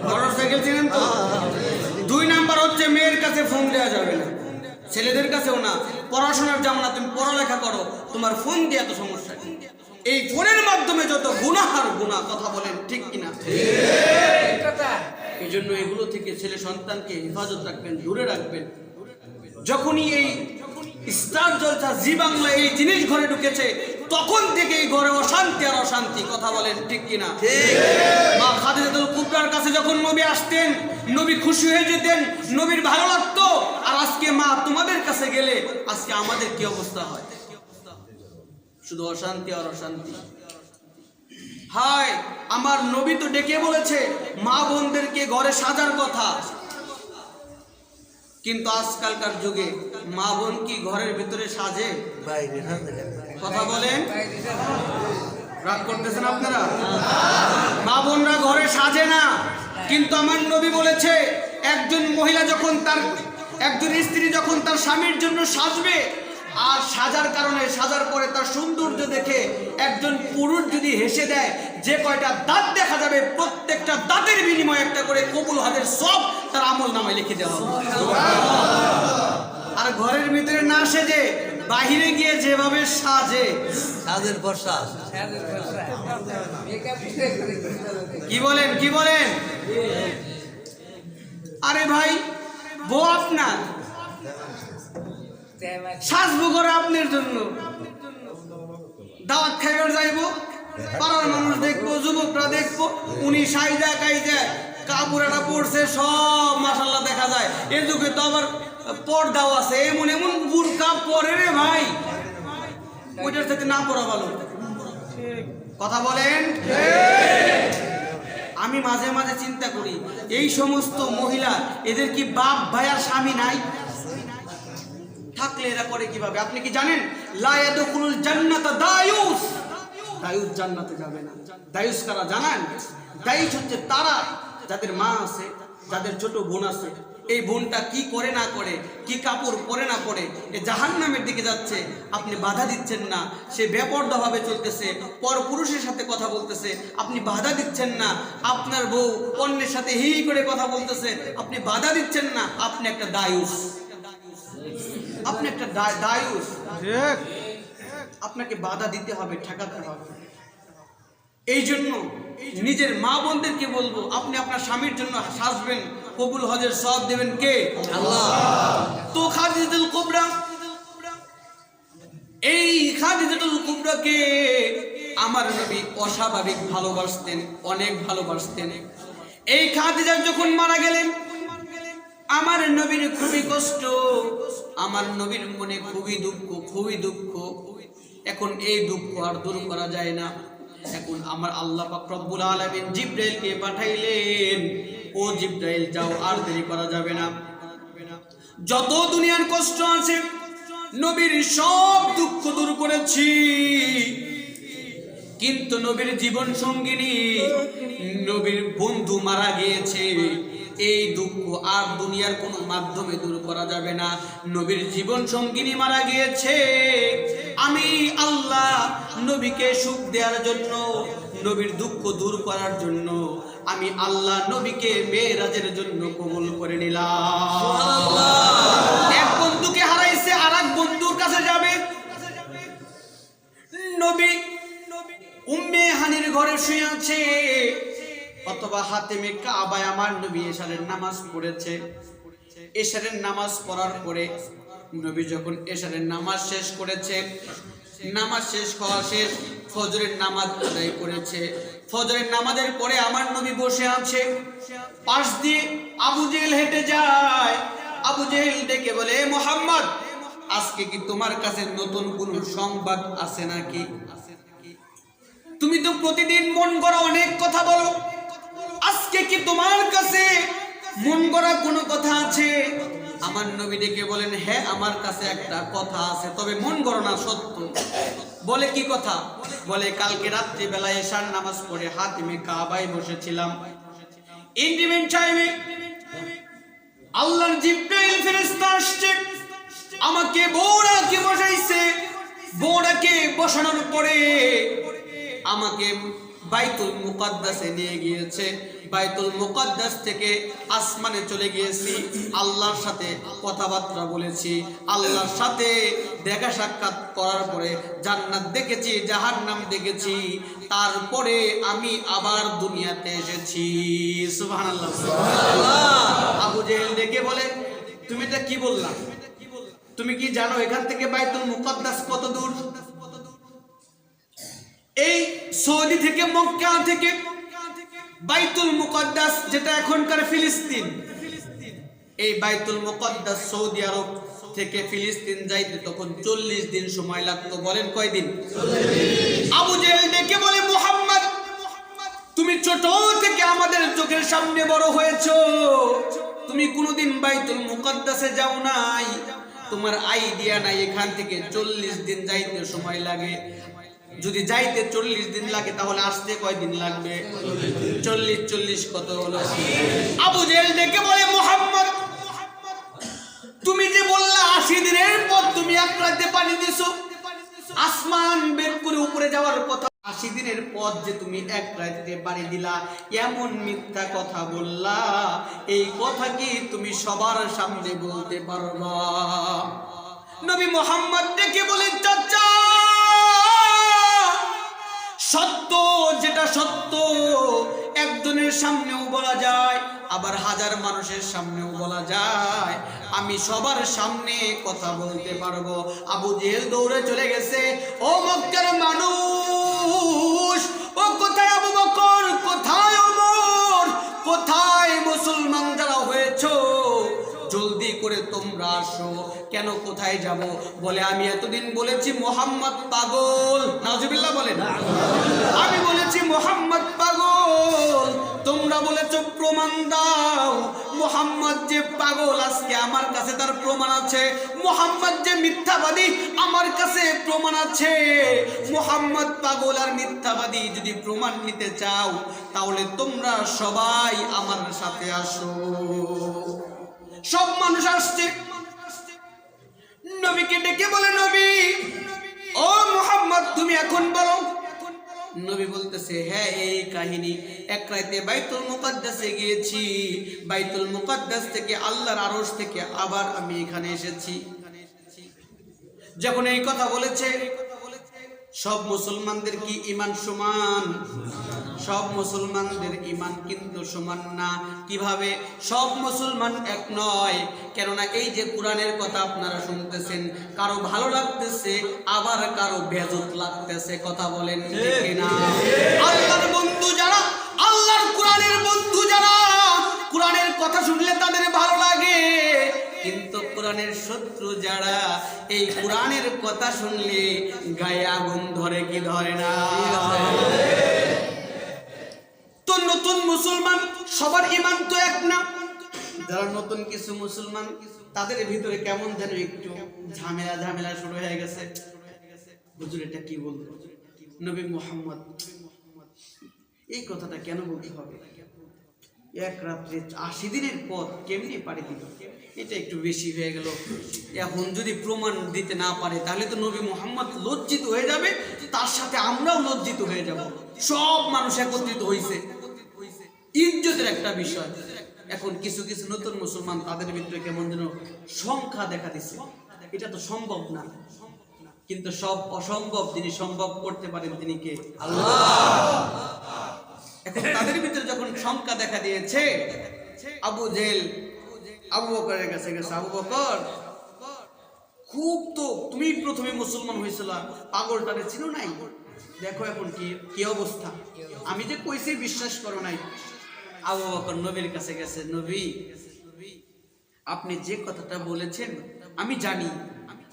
মোটর সাইকেল চিনেন তো? দুই নাম্বার হচ্ছে মেয়ের কাছে ফোন দেওয়া যাবে না, ছেলেদের কাছেও না। পড়াশোনার জামানা, তুমি পড়ালেখা করো, তোমার ফোন দিয়ে এত সমস্যা। এই ফোনের মাধ্যমে যত গুনাহ আর গুনাহ, কথা বলেন ঠিক কিনা? এই জন্য এগুলো থেকে ছেলে সন্তানকে হেফাজত রাখবেন, দূরে রাখবেন। যখনই এই স্টার জলসা জি বাংলা এই জিনিস ঘরে ঢুকেছে, তখন থেকে এই ঘরে অশান্তি আর অশান্তি, কথা বলেন ঠিক কিনা? মা খাদিজাতুল কুবরার কাছে যখন নবী আসতেন, নবী খুশি হয়ে যেতেন, নবীর ভালো লাগতো। আর আজকে মা তোমাদের কাছে গেলে আজকে আমাদের কি অবস্থা হয়? শুধু অশান্তি আর অশান্তি। হায়, আমার নবী তো ডেকে বলেছে মা বোনদেরকে ঘরে সাজার কথা, কিন্তু আজকালকার যুগে মা বোন কি ঘরের ভিতরে সাজে? কথা বলেন, রাগ করতেছেন আপনারা? মা বোনরা ঘরে সাজে না। কিন্তু আমার নবী বলেছে একজন মহিলা যখন একজন স্ত্রী যখন তার স্বামীর জন্য সাজবে, আর সাজার কারণে, সাজার পরে তার সৌন্দর্য দেখে একজন পুরুষ যদি হেসে দেয়, যে কয়টা দাঁত দেখা যাবে প্রত্যেকটা দাঁতের বিনিময়ে একটা করে কবুল হজের সব তার আমল নামায় লিখে দেওয়া হবে। আর ঘরের ভিতরে না সেজে বাহিরে গিয়ে যেভাবে সাজে, সাজের পর সাজ। কি বলেন, কি বলেন? আরে ভাই, বউ আপনার, সাজবো করে আপনার জন্য। দাওয়াত খাইবার যাইবো, পাড়ার মানুষ দেখবো, যুবকরা দেখবো, উনি সাইজা কাইজা কাপড়টা পড়ছে, সব মাশাআল্লাহ দেখা যায়। এ যুগে তো আবার পর্দাও আছে, এমন এমন বুরকা পরে রে ভাই, ওইটার সাথে না পড়া ভালো। কথা বলেন। আমি মাঝে মাঝে চিন্তা করি, এই সমস্ত মহিলা, এদের কি বাপ ভাই আর স্বামী নাই? থাকলে এরা করে কিভাবে? আপনি কি জানেন লা ইয়াদখুলুল জান্নাতা দায়ুস, দায়ুস জান্নাতে যাবে না। দায়ুস কারা জানেন? দায়ুস হচ্ছে তারা যাদের মা আছে, যাদের ছোট বোন আছে। এই বোনটা কি করে না করে, কি কাপড় পরে না পরে, এ জাহান্নামের দিকে যাচ্ছে, আপনি বাধা দিচ্ছেন না। সে বেপরদাভাবে চলতেছে, পরপুরুষের সাথে কথা বলতেছে, আপনি বাধা দিচ্ছেন না। আপনার বউ অন্যের সাথে হি করে কথা বলতেছে, আপনি বাধা দিচ্ছেন না। আপনি একটা দায়ুস, আপনি একটা দায়ুস। আপনাকে বাধা দিতে হবে, ঠেকাতে হবে। এই জন্য নিজের মা বোনদেরকে বলবো, আপনি আপনার স্বামীর জন্য সাজবেন, কবুল হজের সওয়াব দেবেন কে? আল্লাহ। তো খাদিজাতুল কুবরা, এই খাদিজাতুল কুবরাকে আমার নবী অস্বাভাবিক ভালোবাসতেন, অনেক ভালোবাসতেন। এই খাদিজা যখন মারা গেলেন, আমার নবীর খুবই কষ্ট, আমার নবীর মনে খুবই দুঃখ, খুবই দুঃখ। এখন এই দুঃখ আর দূর করা যায় না। এখন আমার আল্লাহ পাক রব্বুল আলামিন জিবরাইলকে পাঠাইলেন, ও জিবরাইল যাও, আর দেরি করা যাবে না। যত দুনিয়ার কষ্ট আছে নবীর সব দুঃখ দূর করেছি, কিন্তু নবীর জীবন সঙ্গিনী, নবীর বন্ধু মারা গিয়েছে। এই দুঃখ আর দুনিয়ার কোনো মাধ্যমে দূর করা যাবে না। নবীর জীবন সঙ্গিনী মারা গিয়েছে। আমি আল্লাহ নবীকে সুখ দেওয়ার জন্য, নবীর দুঃখ দূর করার জন্য, আমি আল্লাহ নবীকে মেরাজের জন্য কবুল করে নিলাম। এক বন্ধুকে হারাইছে, আর এক বন্ধুর কাছে যাবে। নবী উম্মে হানির ঘরে শুয়ে আছে, অথবা হাতেমে কাবায় আমার নবী এশারের নামাজ পড়েছে। এশারের নামাজ পড়ার পরে নবী যখন এশারের নামাজ শেষ করেছে, নামাজ শেষ হওয়া শেষ, ফজরের নামাজ আদায় করেছে। ফজরের নামাজের পরে আমার নবী বসে আছে, পাশ দিয়ে আবু জেহেল হেঁটে যায়। আবু জেহেল ডেকে বলে, মুহাম্মদ, আজকে কি তোমার কাছে নতুন কোনো সংবাদ আছে নাকি? তুমি তো প্রতিদিন মন গড়া অনেক কথা বলো, আজকে কি তোমার কাছে মন গড়া কোনো কথা আছে? আমার নবী ডেকে বলেন, হ্যাঁ আমার কাছে একটা কথা আছে, তবে মন গড়া না, সত্য। বলে কি কথা? বলে কালকে রাত্রি বেলায় এশার নামাজ পড়ে হাতিমে কাবায় বসেছিলাম। ইন্টিমেন্ট টাইমে আল্লাহর জিবরাইল ফেরেশতা আসছে, আমাকে বোরাকে বসাইছে। বোরাকে বসানোর পরে আমাকে বাইতুল মুকাদ্দাসে নিয়ে গিয়েছে। বাইতুল মুকাদ্দাস থেকে আসমানে চলে গিয়েছি, আল্লাহর সাথে কথাবার্তা বলেছি, আল্লাহর সাথে দেখা সাক্ষাৎ করার পরে জান্নাত দেখেছি, জাহান্নাম দেখেছি, তারপরে আমি আবার দুনিয়াতে এসেছি। সুবহানাল্লাহ, সুবহানাল্লাহ। আবু জেহেল ডেকে বলে, তুমি এটা কি বললা? তুমি কি জানো এখান থেকে বাইতুল মুকাদ্দাস কত দূর? এই সৌদি থেকে, মক্কা থেকে বাইতুল মুকাদ্দাস, যেটা এখনকার ফিলিস্তিন, এই বাইতুল মুকাদ্দাস সৌদি আরব থেকে ফিলিস্তিন যাইতে তখন 40 দিন সময় লাগতো। বলেন কয়দিন? 40। আবু জেহেল ডেকে বলে, মুহাম্মদ তুমি ছোট থেকে আমাদের চোখের সামনে বড় হয়েছো, তুমি কোনোদিন বাইতুল মুকাদ্দাসে যাও নাই, তোমার আইডিয়া নাই এখান থেকে 40 দিন যাইতে সময় লাগে। যদি যাইতে 40 দিন লাগে তাহলে আসতে কয়দিন লাগবে? 40 কত হলো? আবু জেহেল ডেকে বলে, মুহাম্মদ তুমি যে বললা 80 দিনের পর তুমি এক রাতে পানি দিছো, আসমান বের করে উপরে যাওয়ার কথা, 80 দিনের পথ যে তুমি এক রাতে পানি দিলা, এমন মিথ্যা কথা বললা, এই কথা কি তুমি সবার সামনে বলতে পারবা? নবী মুহাম্মদ ডেকে বলে, চাচা সত্য, যেটা সত্য একজনের সামনেও বলা যায়, আবার হাজার মানুষের সামনেও বলা যায়, আমি সবার সামনে কথা বলতে পারবো। আবু জেহেল দৌড়ে চলে গেছে। ও মক্কার মানুষ, ও কোথায় আবু বকর, কোথায় ওমর, কোথায় মুসলমান যারা হয়েছো, জলদি করে তোমরা আসো। কেন, কোথায় যাব? বলে, আমি এতদিন বলেছি মুহাম্মদ পাগল। নাউজুবিল্লাহ বলেন। আমি বলেছি মুহাম্মদ পাগল, তোমরা বলেছো প্রমাণ দাও। মুহাম্মদ যে পাগল, আজকে আমার কাছে তার প্রমাণ আছে। মুহাম্মদ যে মিথ্যাবাদী, আমার কাছে প্রমাণ আছে। মুহাম্মদ পাগল আর মিথ্যাবাদী যদি প্রমাণ নিতে চাও, তাহলে তোমরা সবাই আমার সাথে আসো। সব মানুষ আসছে। নবীকে ডেকে বলে, নবী, ও মুহাম্মদ তুমি এখন বলো। নবী বলতেছে, হ্যাঁ এই কাহিনী, এক রাতে বাইতুল মুকাদ্দাসে গিয়েছি, বাইতুল মুকাদ্দাস থেকে আল্লাহর আরশ থেকে আবার আমি এখানে এসেছি। যখন এই কথা বলেছে, সব মুসলমানদের কি ঈমান সমান? সব মুসলমানদের ঈমান কিন্তু সমান না। কিভাবে? সব মুসলমান এক নয়। কেননা এই যে কোরআনের কথা আপনারা শুনতেছেন, কারো ভালো লাগতেছে, আবার কারো বেজত লাগতেছে। কথা বলেন ঠিক না? আল্লাহর বন্ধু যারা, আল্লাহর কোরআনের বন্ধু যারা, কোরআনের কথা শুনলে তাদের ভালো লাগে, কিন্তু কোরআনের শত্রু যারা, এই কোরআনের কথা শুনলে গায়ে আগুন ধরে কি ধরে না? তো নতুন মুসলমান সবার ঈমান তো এক না। যারা নতুন কিছু মুসলমান, তাদের ভিতরে কেমন যেন একটু ঝামেলা শুরু হয়ে গেছে। হুজুর এটা কি বলবো? নবী মুহাম্মদ এই কথাটা কেন বলতে হবে? এক রাত্রে 80 দিনের পথ কেমনি পাড়ি দিল? এটা একটু বেশি হয়ে গেল। এখন যদি প্রমাণ দিতে না পারে, তাহলে তো নবী মুহাম্মদ লজ্জিত হয়ে যাবে, তার সাথে আমরাও লজ্জিত হয়ে যাব। সব মানুষ একত্রিত হয়েছে, ইজ্জতের একটা বিষয়। এখন কিছু কিছু নতুন মুসলমান, তাদের ভিতরে কেমন যেন সংখ্যা দেখা দিচ্ছে। এটা তো সম্ভব না, কিন্তু সব অসম্ভব যিনি সম্ভব করতে পারেন তিনি কে? আল্লাহ। এখন তাদের ভিতরে যখন সংখ্যা দেখা দিয়েছে, আবু জেহেল আবু বকরের কাছে গেছে। আবু বকর, খুব তো তুমি প্রথমে মুসলমান হয়েছিল, পাগলটারে চিনো নাই, দেখো এখন কি অবস্থা, আমি যে কইছি বিশ্বাস করো নাই। আবু বকর নবীর কাছে গেছে, নবী আপনি যে কথাটা বলেছেন আমি জানি,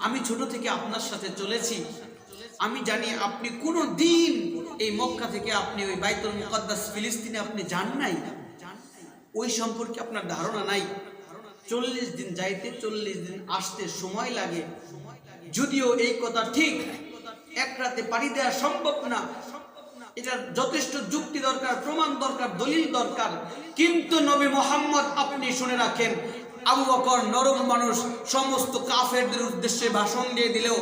আমি ছোট থেকে আপনার সাথে চলেছি, আমি জানি আপনি কোনো দিন এই মক্কা থেকে আপনি ওই বাইতুল মুকাদ্দাস ফিলিস্তিনে আপনি যান নাই, ওই সম্পর্কে আপনার ধারণা নাই। 40 দিন যাইতে 40 দিন আসতে সময় লাগে। যদিও এই কথা ঠিক, এক রাতে পাড়ি দেওয়া সম্ভব না, এটা যথেষ্ট যুক্তি দরকার, প্রমাণ দরকার, দলিল দরকার। কিন্তু নবী মুহাম্মদ আপনি শুনে রাখেন, আবু বকর নরম মানুষ, সমস্ত কাফেরদের উদ্দেশ্যে ভাষণ দিয়ে দিলেও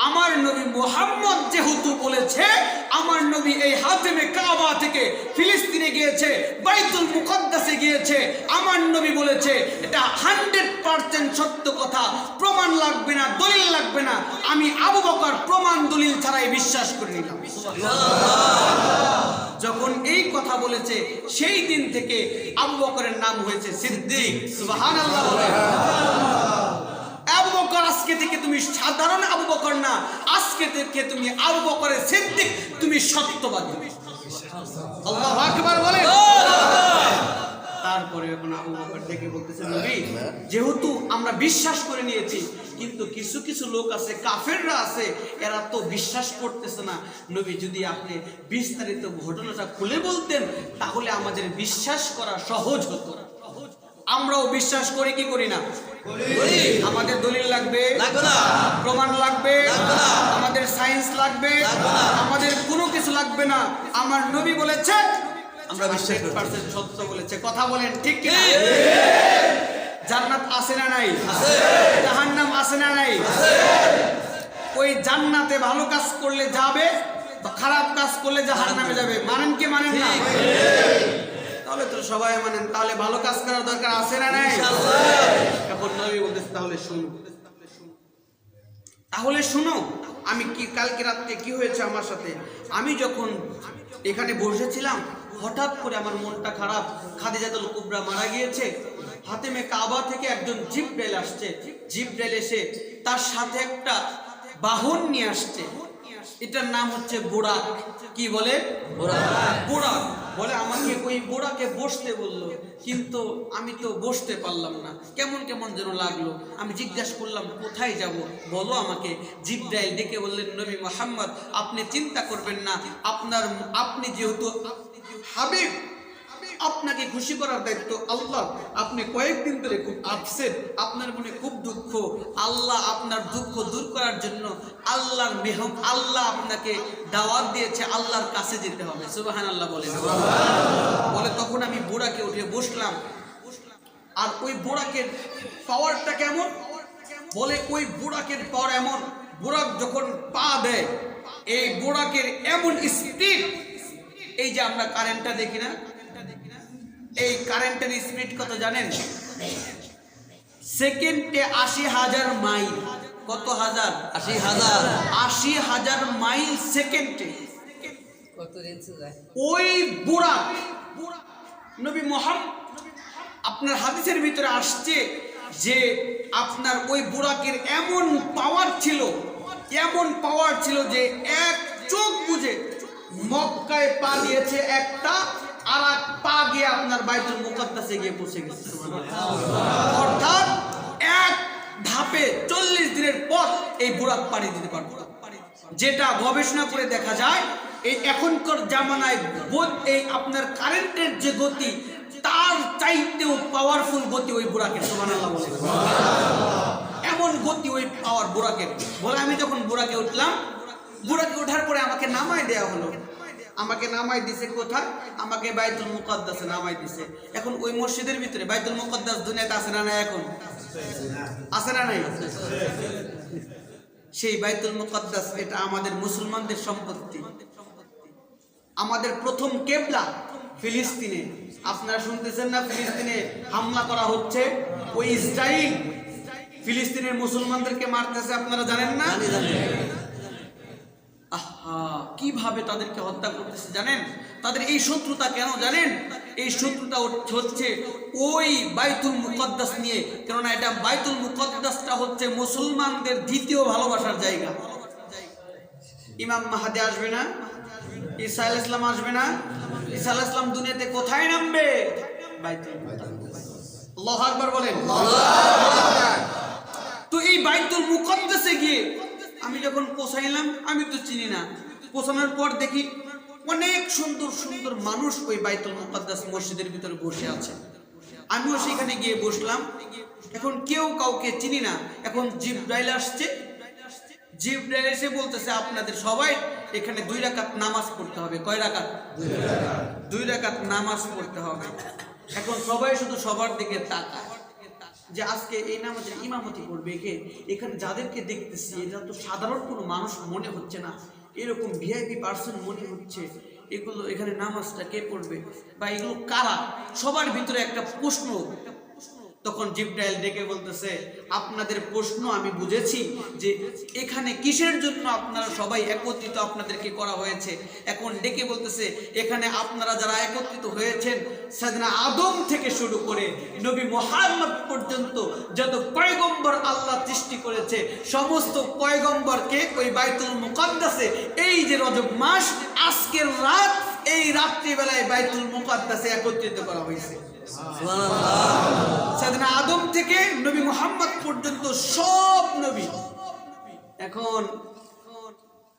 আমার নবী মুহাম্মদ যেহেতু বলেছে, আমার নবী এই হাতেমে কাবা থেকে ফিলিস্তিনে গিয়েছে, বাইতুল মুকদ্দাসে গিয়েছে, আমার নবী বলেছে এটা 100% সত্য কথা, প্রমাণ লাগবে না, দলিল লাগবে না, আমি আবু বকর প্রমাণ দলিল ছাড়াই বিশ্বাস করে নিলাম। যখন এই কথা বলেছে সেই দিন থেকে আবু বকরের নাম হয়েছে সিদ্দিক। সুবহানাল্লাহ। আবু বকর আজকে থেকে তুমি সাধারণ আবু বকর না, আজকে থেকে তুমি আবু বকরের সিদ্দিক, তুমি সত্যবাদী। আল্লাহু আকবার বলেন। তারপরে এখন আবু বকর ডেকে বলতেছে, নবী যেহেতু আমরা বিশ্বাস করে নিয়েছি, কিন্তু কিছু কিছু লোক আছে, কাফেররা আছে, এরা তো বিশ্বাস করতেছে না। নবী যদি আপনি বিস্তারিত ঘটনাটা খুলে বলতেন তাহলে আমাদের বিশ্বাস করা সহজ হতো। আমরাও বিশ্বাস করি কি করি না? আমাদের দলিল লাগবে, প্রমাণ লাগবে, আমাদের সায়েন্স লাগবে, আমাদের কোনো কিছু লাগবে না। আমার নবী বলেছে, আমরা বিশ্বাস করি, সত্য বলেছে। কথা বলেন ঠিক কি না? জান্নাত আছে না নাই? আছে। জাহান্নাম আছে না নাই? আছে। ওই জান্নাতে ভালো কাজ করলে যাবে, খারাপ কাজ করলে জাহান্নামে যাবে। মানেন কি মানেন না? তাহলে তো সবাই মানেন, তাহলে ভালো কাজ করার দরকার আছে না নাই? এখন নবী বলতেছে তাহলে শুনো, তাহলে শুনো আমি কি কালকে রাতে কি হয়েছে আমার সাথে। আমি যখন এখানে বসেছিলাম, হঠাৎ করে আমার মনটা খারাপ, খাদিজাতুল কুবরা মারা গিয়েছে। হাতেমে কাবা থেকে একজন জিবরাইল আসছে, জিবরাইল এসে তার সাথে একটা বাহন নিয়ে আসছে, এটার নাম হচ্ছে বুরাক। কি বলে? বুরাক বলে। আমাকে ওই বুরাকে বসতে বললো, কিন্তু আমি তো বসতে পারলাম না, কেমন কেমন যেন লাগলো। আমি জিজ্ঞাসা করলাম কোথায় যাব, বলো আমাকে। জিবরাইল ডেকে বললেন, নবী মুহাম্মদ আপনি চিন্তা করবেন না, আপনি যেহেতু হাবিব, আপনাকে খুশি করার দায়িত্ব আল্লাহ। আপনি কয়েকদিন ধরে খুব আপসেট, আপনার মনে খুব দুঃখ, আল্লাহ আপনার দুঃখ দূর করার জন্য আল্লাহর মেহমান, আল্লাহ আপনাকে দাওয়াত দিয়েছে, আল্লাহর কাছে যেতে হবে। সুবহানাল্লাহ বলে। বলে তখন আমি বুরাকে উঠে বসলাম। আর ওই বুরাকের পাওয়ারটা কেমন? বলে ওই বুরাকের পাওয়ার এমন, বুরাক যখন পা দেয়, এই বুরাকের এমন স্পিড, এই যে আমরা কারেন্টটা দেখি না, এই কারেন্টের স্পিড কত জানেন? সেকেন্ডে 80,000 মাইল। কত হাজার? 80,000। 80,000 মাইল সেকেন্ডে। কত রেঞ্জে যায় ওই বুরাক। নবী মুহাম্মদ আপনার হাদিসের ভিতরে আসছে যে আপনার ওই বুরাকের এমন পাওয়ার ছিল, এমন পাওয়ার ছিল যে এক চোখ বুঝে মক্কায় পা দিয়েছে একটা, আর এক পা গিয়ে আপনার বাইতুল মুকদ্দাসে গিয়ে পৌঁছে গেছে। অর্থাৎ এক ধাপে 40 দিনের পর এই বুরাক পাড়ি দিতে পারবে। যেটা গবেষণা করে দেখা যায়, এই এখনকার জামানায় এই আপনার কারেন্টের যে গতি, তার চাইতেও পাওয়ারফুল গতি ওই বুরাকের। সুবহানাল্লাহ বলে। এমন গতি ওই পাওয়ার বুরাকের। বলে আমি যখন বুরাকে উঠলাম, বুরাকে ওঠার পরে আমাকে নামায় দেওয়া হলো। আমাকে নামাই দিছে কোথায়? আমাকে বাইতুল মুকদ্দাসে নামাই দিছে। এখন ওই মসজিদের ভিতরে বাইতুল মুকদ্দাস দুনিয়াতে আছে না নাই? এখন আছে না নাই? সেই বাইতুল মুকদ্দাস এটা আমাদের মুসলমানদের সম্পত্তি। আমাদের প্রথম কিবলা ফিলিস্তিনে। আপনারা শুনতেছেন না ফিলিস্তিনে হামলা করা হচ্ছে? ওই ইসরাইল ফিলিস্তিনের মুসলমানদেরকে মারতেছে, আপনারা জানেন না? কিভাবে তাদেরকে হত্যা করতেছে জানেন? তাদের এই শত্রুতা কেন জানেন? এই শত্রুতা হচ্ছে ওই বাইতুল মুকদ্দাস নিয়ে। কেননা এটা বাইতুল মুকদ্দাসটা হচ্ছে মুসলমানদের দ্বিতীয় ভালোবাসার জায়গা। ইমাম মাহদি আসবে না, ঈসা আলাইহিস সালাম আসবে না। ঈসা আলাইহিস সালাম দুনিয়াতে কোথায় নামবে? বাইতুল মুকদ্দাস। আল্লাহু আকবার বলেন। তো এই বাইতুল মুকদ্দাসে গিয়ে আমি যখন পৌঁছাইলাম, আমি তো চিনি না, পৌঁছানোর পর দেখি অনেক সুন্দর সুন্দর মানুষ ওই বাইতুল মুকদ্দাস মসজিদের ভিতরে বসে আছে। আমিও সেখানে গিয়ে বসলাম। এখন কেউ কাউকে চিনি না। এখন জিবরাইল আসছে। জিবরাইল এসে বলতেছে আপনাদের সবাই এখানে 2 রাকাত নামাজ পড়তে হবে। কয় রাকাত? 2 রাকাত নামাজ পড়তে হবে। এখন সবাই শুধু সবার দিকে তাকায়। যে আজকে এই নামাজের ইমামতি করবে কে, এখানে যাদেরকে দেখতেছি এটা তো সাধারণ কোনো মানুষ মনে হচ্ছে না, এরকম ভিআইপি পার্সন মনে হচ্ছে। এগুলো এখানে নামাজটা কে পড়বে বা এগুলো কারা? সবার ভিতরে একটা প্রশ্ন। তখন জিবরাইল ডেকে বলতেছে, আপনাদের প্রশ্ন আমি বুঝেছি যে এখানে কিসের জন্য আপনারা সবাই একত্রিত আপনাদেরকে করা হয়েছে। এখন ডেকে বলতেছে, এখানে আপনারা যারা একত্রিত হয়েছেন, সাইয়েদনা আদম থেকে শুরু করে নবী মুহাম্মদ পর্যন্ত যত পয়গম্বর আল্লাহ সৃষ্টি করেছে, সমস্ত পয়গম্বরকে ওই বাইতুল মুকাদ্দাসে এই যে রজব মাস আজকের রাত, এই রাত্রিবেলায় বাইতুল মুকাদ্দাসে একত্রিত করা হয়েছে। সাইয়েদনা আদম থেকে নবী মুহাম্মদ পর্যন্ত সব নবী। এখন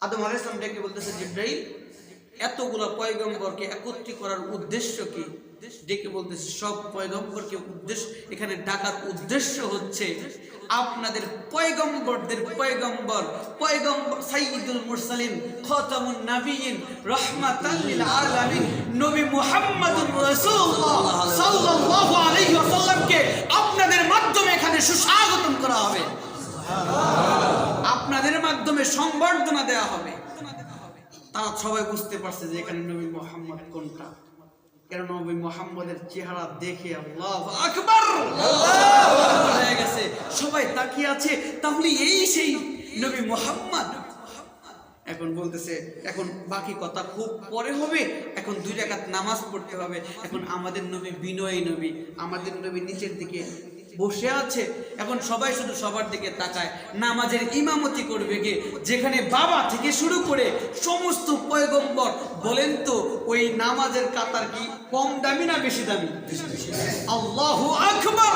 আদম আলাইহিস সালাম ডেকে বলতেছে, জিবরাইল এতগুলো পয়গম্বরকে একত্রিত করার উদ্দেশ্য কি? ডেকে বলতেছে, সব পয়গম্বরকে উদ্দেশ্য এখানে ডাকার উদ্দেশ্য হচ্ছে আপনাদের পয়গম্বরদের পয়গম্বর সাইয়্যিদুল মুরসালিন খাতামুন নবিয়্যিন রাহমাতাল লিল আলামিন নবী মুহাম্মদুর রাসূলুল্লাহ সাল্লাল্লাহু আলাইহি ওয়াসাল্লামকে আপনাদের মাধ্যমে এখানে সুস্বাগতম করা হবে, আপনাদের মাধ্যমে সংবর্ধনা দেওয়া হবে। তারা সবাই বুঝতে পারছে যে এখানে নবী মুহাম্মদ কোনটা, কারণ নবী মুহাম্মদের চেহারা দেখে আল্লাহু আকবার হয়ে গেছে, সবাই তাকিয়ে আছে, তাহলে এই সেই নবী মুহাম্মদ। এখন বলতেছে, এখন বাকি কথা খুব পরে হবে, এখন 2 রাকাত নামাজ পড়তে হবে। এখন আমাদের নবী বিনয়ী নবী, আমাদের নবী নিচের দিকে বসে আছে। এখন সবাই শুধু সবার দিকে তাকায়, নামাজের ইমামতি করবে কে? যেখানে বাবা থেকে শুরু করে সমস্ত পয়গম্বর। বলেন তো ওই নামাজের কাতার কি কম দামি না বেশি দামি? আল্লাহু আকবার!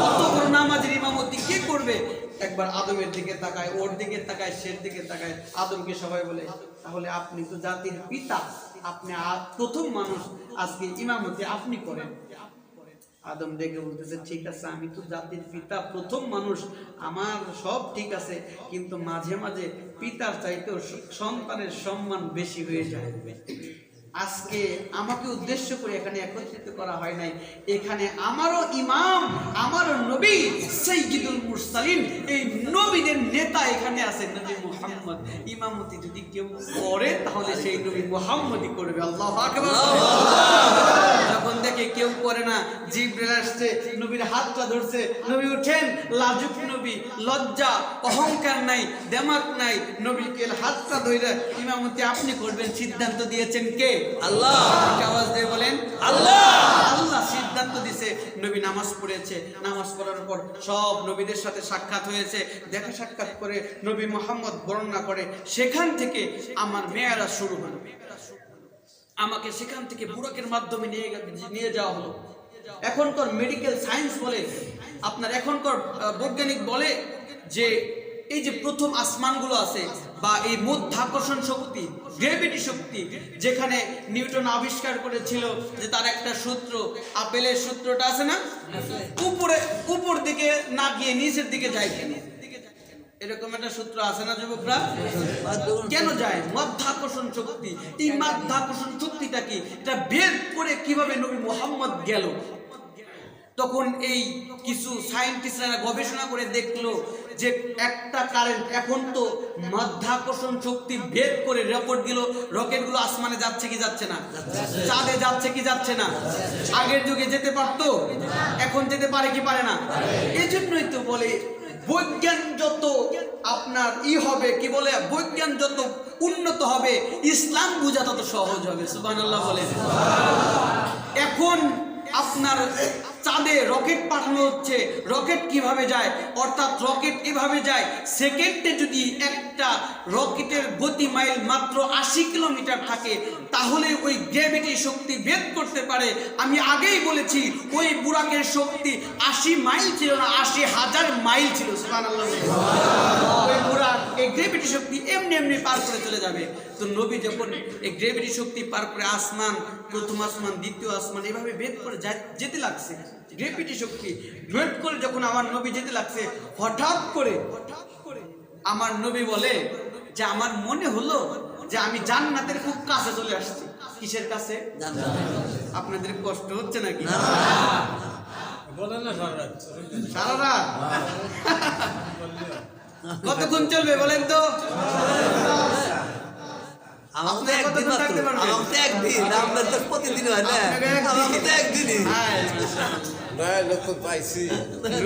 কত বড় নামাজের ইমামতি কে করবে? একবার আদমের দিকে তাকায়, ওর দিকে তাকায়, সের দিকে তাকায়। আদমকে সবাই বলে, তাহলে আপনি তো জাতির পিতা, আপনি প্রথম মানুষ, আজকে ইমামতি আপনি করেন। আদম ডেকে বলতেছে, ঠিক আছে, আমি তো জাতির পিতা, প্রথম মানুষ, আমার সব ঠিক আছে, কিন্তু মাঝে মাঝে পিতার চাইতেও সন্তানের সম্মান বেশি হয়ে যায়। আজকে আমাকে উদ্দেশ্য করে এখানে একত্রিত করা হয় নাই, এখানে আমারও ইমাম, আমারও নবী সাইয়্যিদুল মুরসালিন, এই নবীদের নেতা এখানে আছে নবী মুহাম্মদ। ইমামতি যদি কেউ করে তাহলে সেই নবী মুহাম্মদই করবে। আল্লাহু আকবার! যখন দেখে কেউ করে না, জিবরাইল আসছে, নবীর হাতটা ধরছে, নবী উঠেন, লাজুক নবী, লজ্জা অহংকার নাই, দেমাক নাই, নবীকে হাতটা ধরে ইমামতি আপনি করবেন সিদ্ধান্ত দিয়েছেন কে? আল্লাহ। আওয়াজ দিয়ে বলেন আল্লাহ। আল্লাহ সিদ্ধান্ত দিয়েছে। নবী নামাজ পড়েছে, নামাজ পড়ার পর সব নবীদের সাথে সাক্ষাৎ হয়েছে, দেখা সাক্ষাৎ করে নবী মুহাম্মদ বর্ণনা করে, সেখান থেকে আমার মেয়ারাজ শুরু হলো। আমাকে সেখান থেকে বুরাকের মাধ্যমে নিয়ে যাওয়া হলো। এখনকার মেডিকেল সায়েন্স বলে, আপনার এখনকার বৈজ্ঞানিক বলে যে এই যে প্রথম আসমানগুলো আছে বা এই মাধ্যাকর্ষণ শক্তি, গ্র্যাভিটি শক্তি, যেখানে নিউটন আবিষ্কার করেছিল যে তার একটা সূত্র, আপেলের সূত্রটা আছে না, উপর দিকে না গিয়ে নিচের দিকে যায় কেন? এরকম একটা সূত্র আছে না যুবকরা? কেন যায়? মাধ্যাকর্ষণ শক্তি। এই মাধ্যাকর্ষণ শক্তিটা কি, এটা বের করে কিভাবে নবী মুহাম্মদ গেল? তখন এই কিছু সায়েন্টিস্টরা গবেষণা করে দেখলো যে একটা কারেন্ট, এখন তো মাধ্যাকর্ষণ শক্তি বের করে রকেটগুলো আসমানে যাচ্ছে কি যাচ্ছে না, চাঁদে যাচ্ছে কি যাচ্ছে না। আগের যুগে যেতে পারতো, এখন যেতে পারে কি পারে না? এই জন্যই তো বলে বৈজ্ঞান যত আপনার হবে, কি বলে, বৈজ্ঞান যত উন্নত হবে ইসলাম বোঝা তত সহজ হবে। সুবহানাল্লাহ বলে। এখন আপনার চাঁদে রকেট পাঠানো হচ্ছে, রকেট কিভাবে যায়, অর্থাৎ রকেট এভাবে যায়, সেকেন্ডে যদি একটা রকেটের গতি মাইল মাত্র 80 কিলোমিটার থাকে, তাহলে ওই গ্র্যাভিটি শক্তি ভেদ করতে পারে। আমি আগেই বলেছি ওই বুরাকের শক্তি 80 মাইল ছিল না, 80,000 মাইল ছিল। সুবহানাল্লাহ। ওই বুরাক এই গ্র্যাভিটি শক্তি এমনি এমনি পার করে চলে যাবে। তো নবী যখন এই গ্র্যাভিটি শক্তি পার করে আসমান, প্রথম আসমান, দ্বিতীয় আসমান, এভাবে ভেদ করে যেতে লাগছে, গ্র্যাভিটি শক্তি ভেদ করে যখন আমার নবী যেতে লাগছে, হঠাৎ করে আমার নবী বলে যে আমার মনে হলো যে আমি জান্নাতের খুব কাছে চলে আসছি। কিসের কাছে? আপনাদের কষ্ট হচ্ছে নাকি? সারা রাত কতক্ষণ চলবে বলেন তো? প্রতিদিন হয় না, একদিনই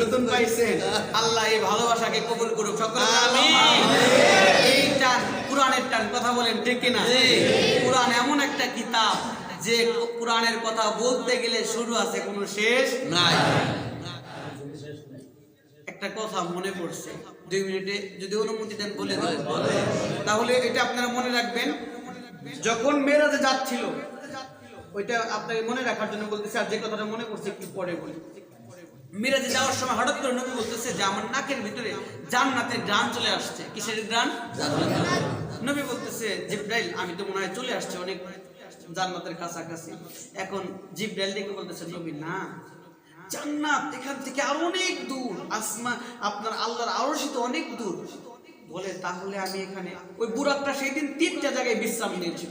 নতুন পাইছেন। আল্লাহ এই ভালোবাসাকে কবুল করুক সকলে। এই টান, কোরআনের টান, কথা বলেন ঠিক কিনা? কোরআন এমন একটা কিতাব যে কোরআনের কথা বলতে গেলে শুরু আছে, কোনো শেষ নাই। একটা কথা মনে পড়ছে, 2 মিনিটে যদি অনুমতি দেন বলে দেন। তাহলে এটা আপনারা মনে রাখবেন, যখন মেরাজে যাচ্ছিল, ওইটা আপনাকে মনে রাখার জন্য বলতেছে। আর যে কথাটা মনে পড়ছে একটু পরে বলি। মিরাজে যাওয়ার সময় হঠাৎ করে নবী বলতেছে যে আমার নাকের ভিতরে জান্নাতের ঘ্রাণ চলে আসছে। কিসের ঘ্রাণ? নবী বলতেছে জিবরাইল আমি তো মনে হয় চলে আসছে অনেক জান্নাতের কাছাকাছি। এখন জিবরাইল ডেকে বলতেছে নবী না, জান্নাত এখান থেকে আরো অনেক দূর, আসমা আপনার আল্লাহর আরশি তো অনেক দূর। বলে তাহলে আমি এখানে, ওই বুরাকটা সেই দিন 3টা জায়গায় বিশ্রাম নিয়েছিল।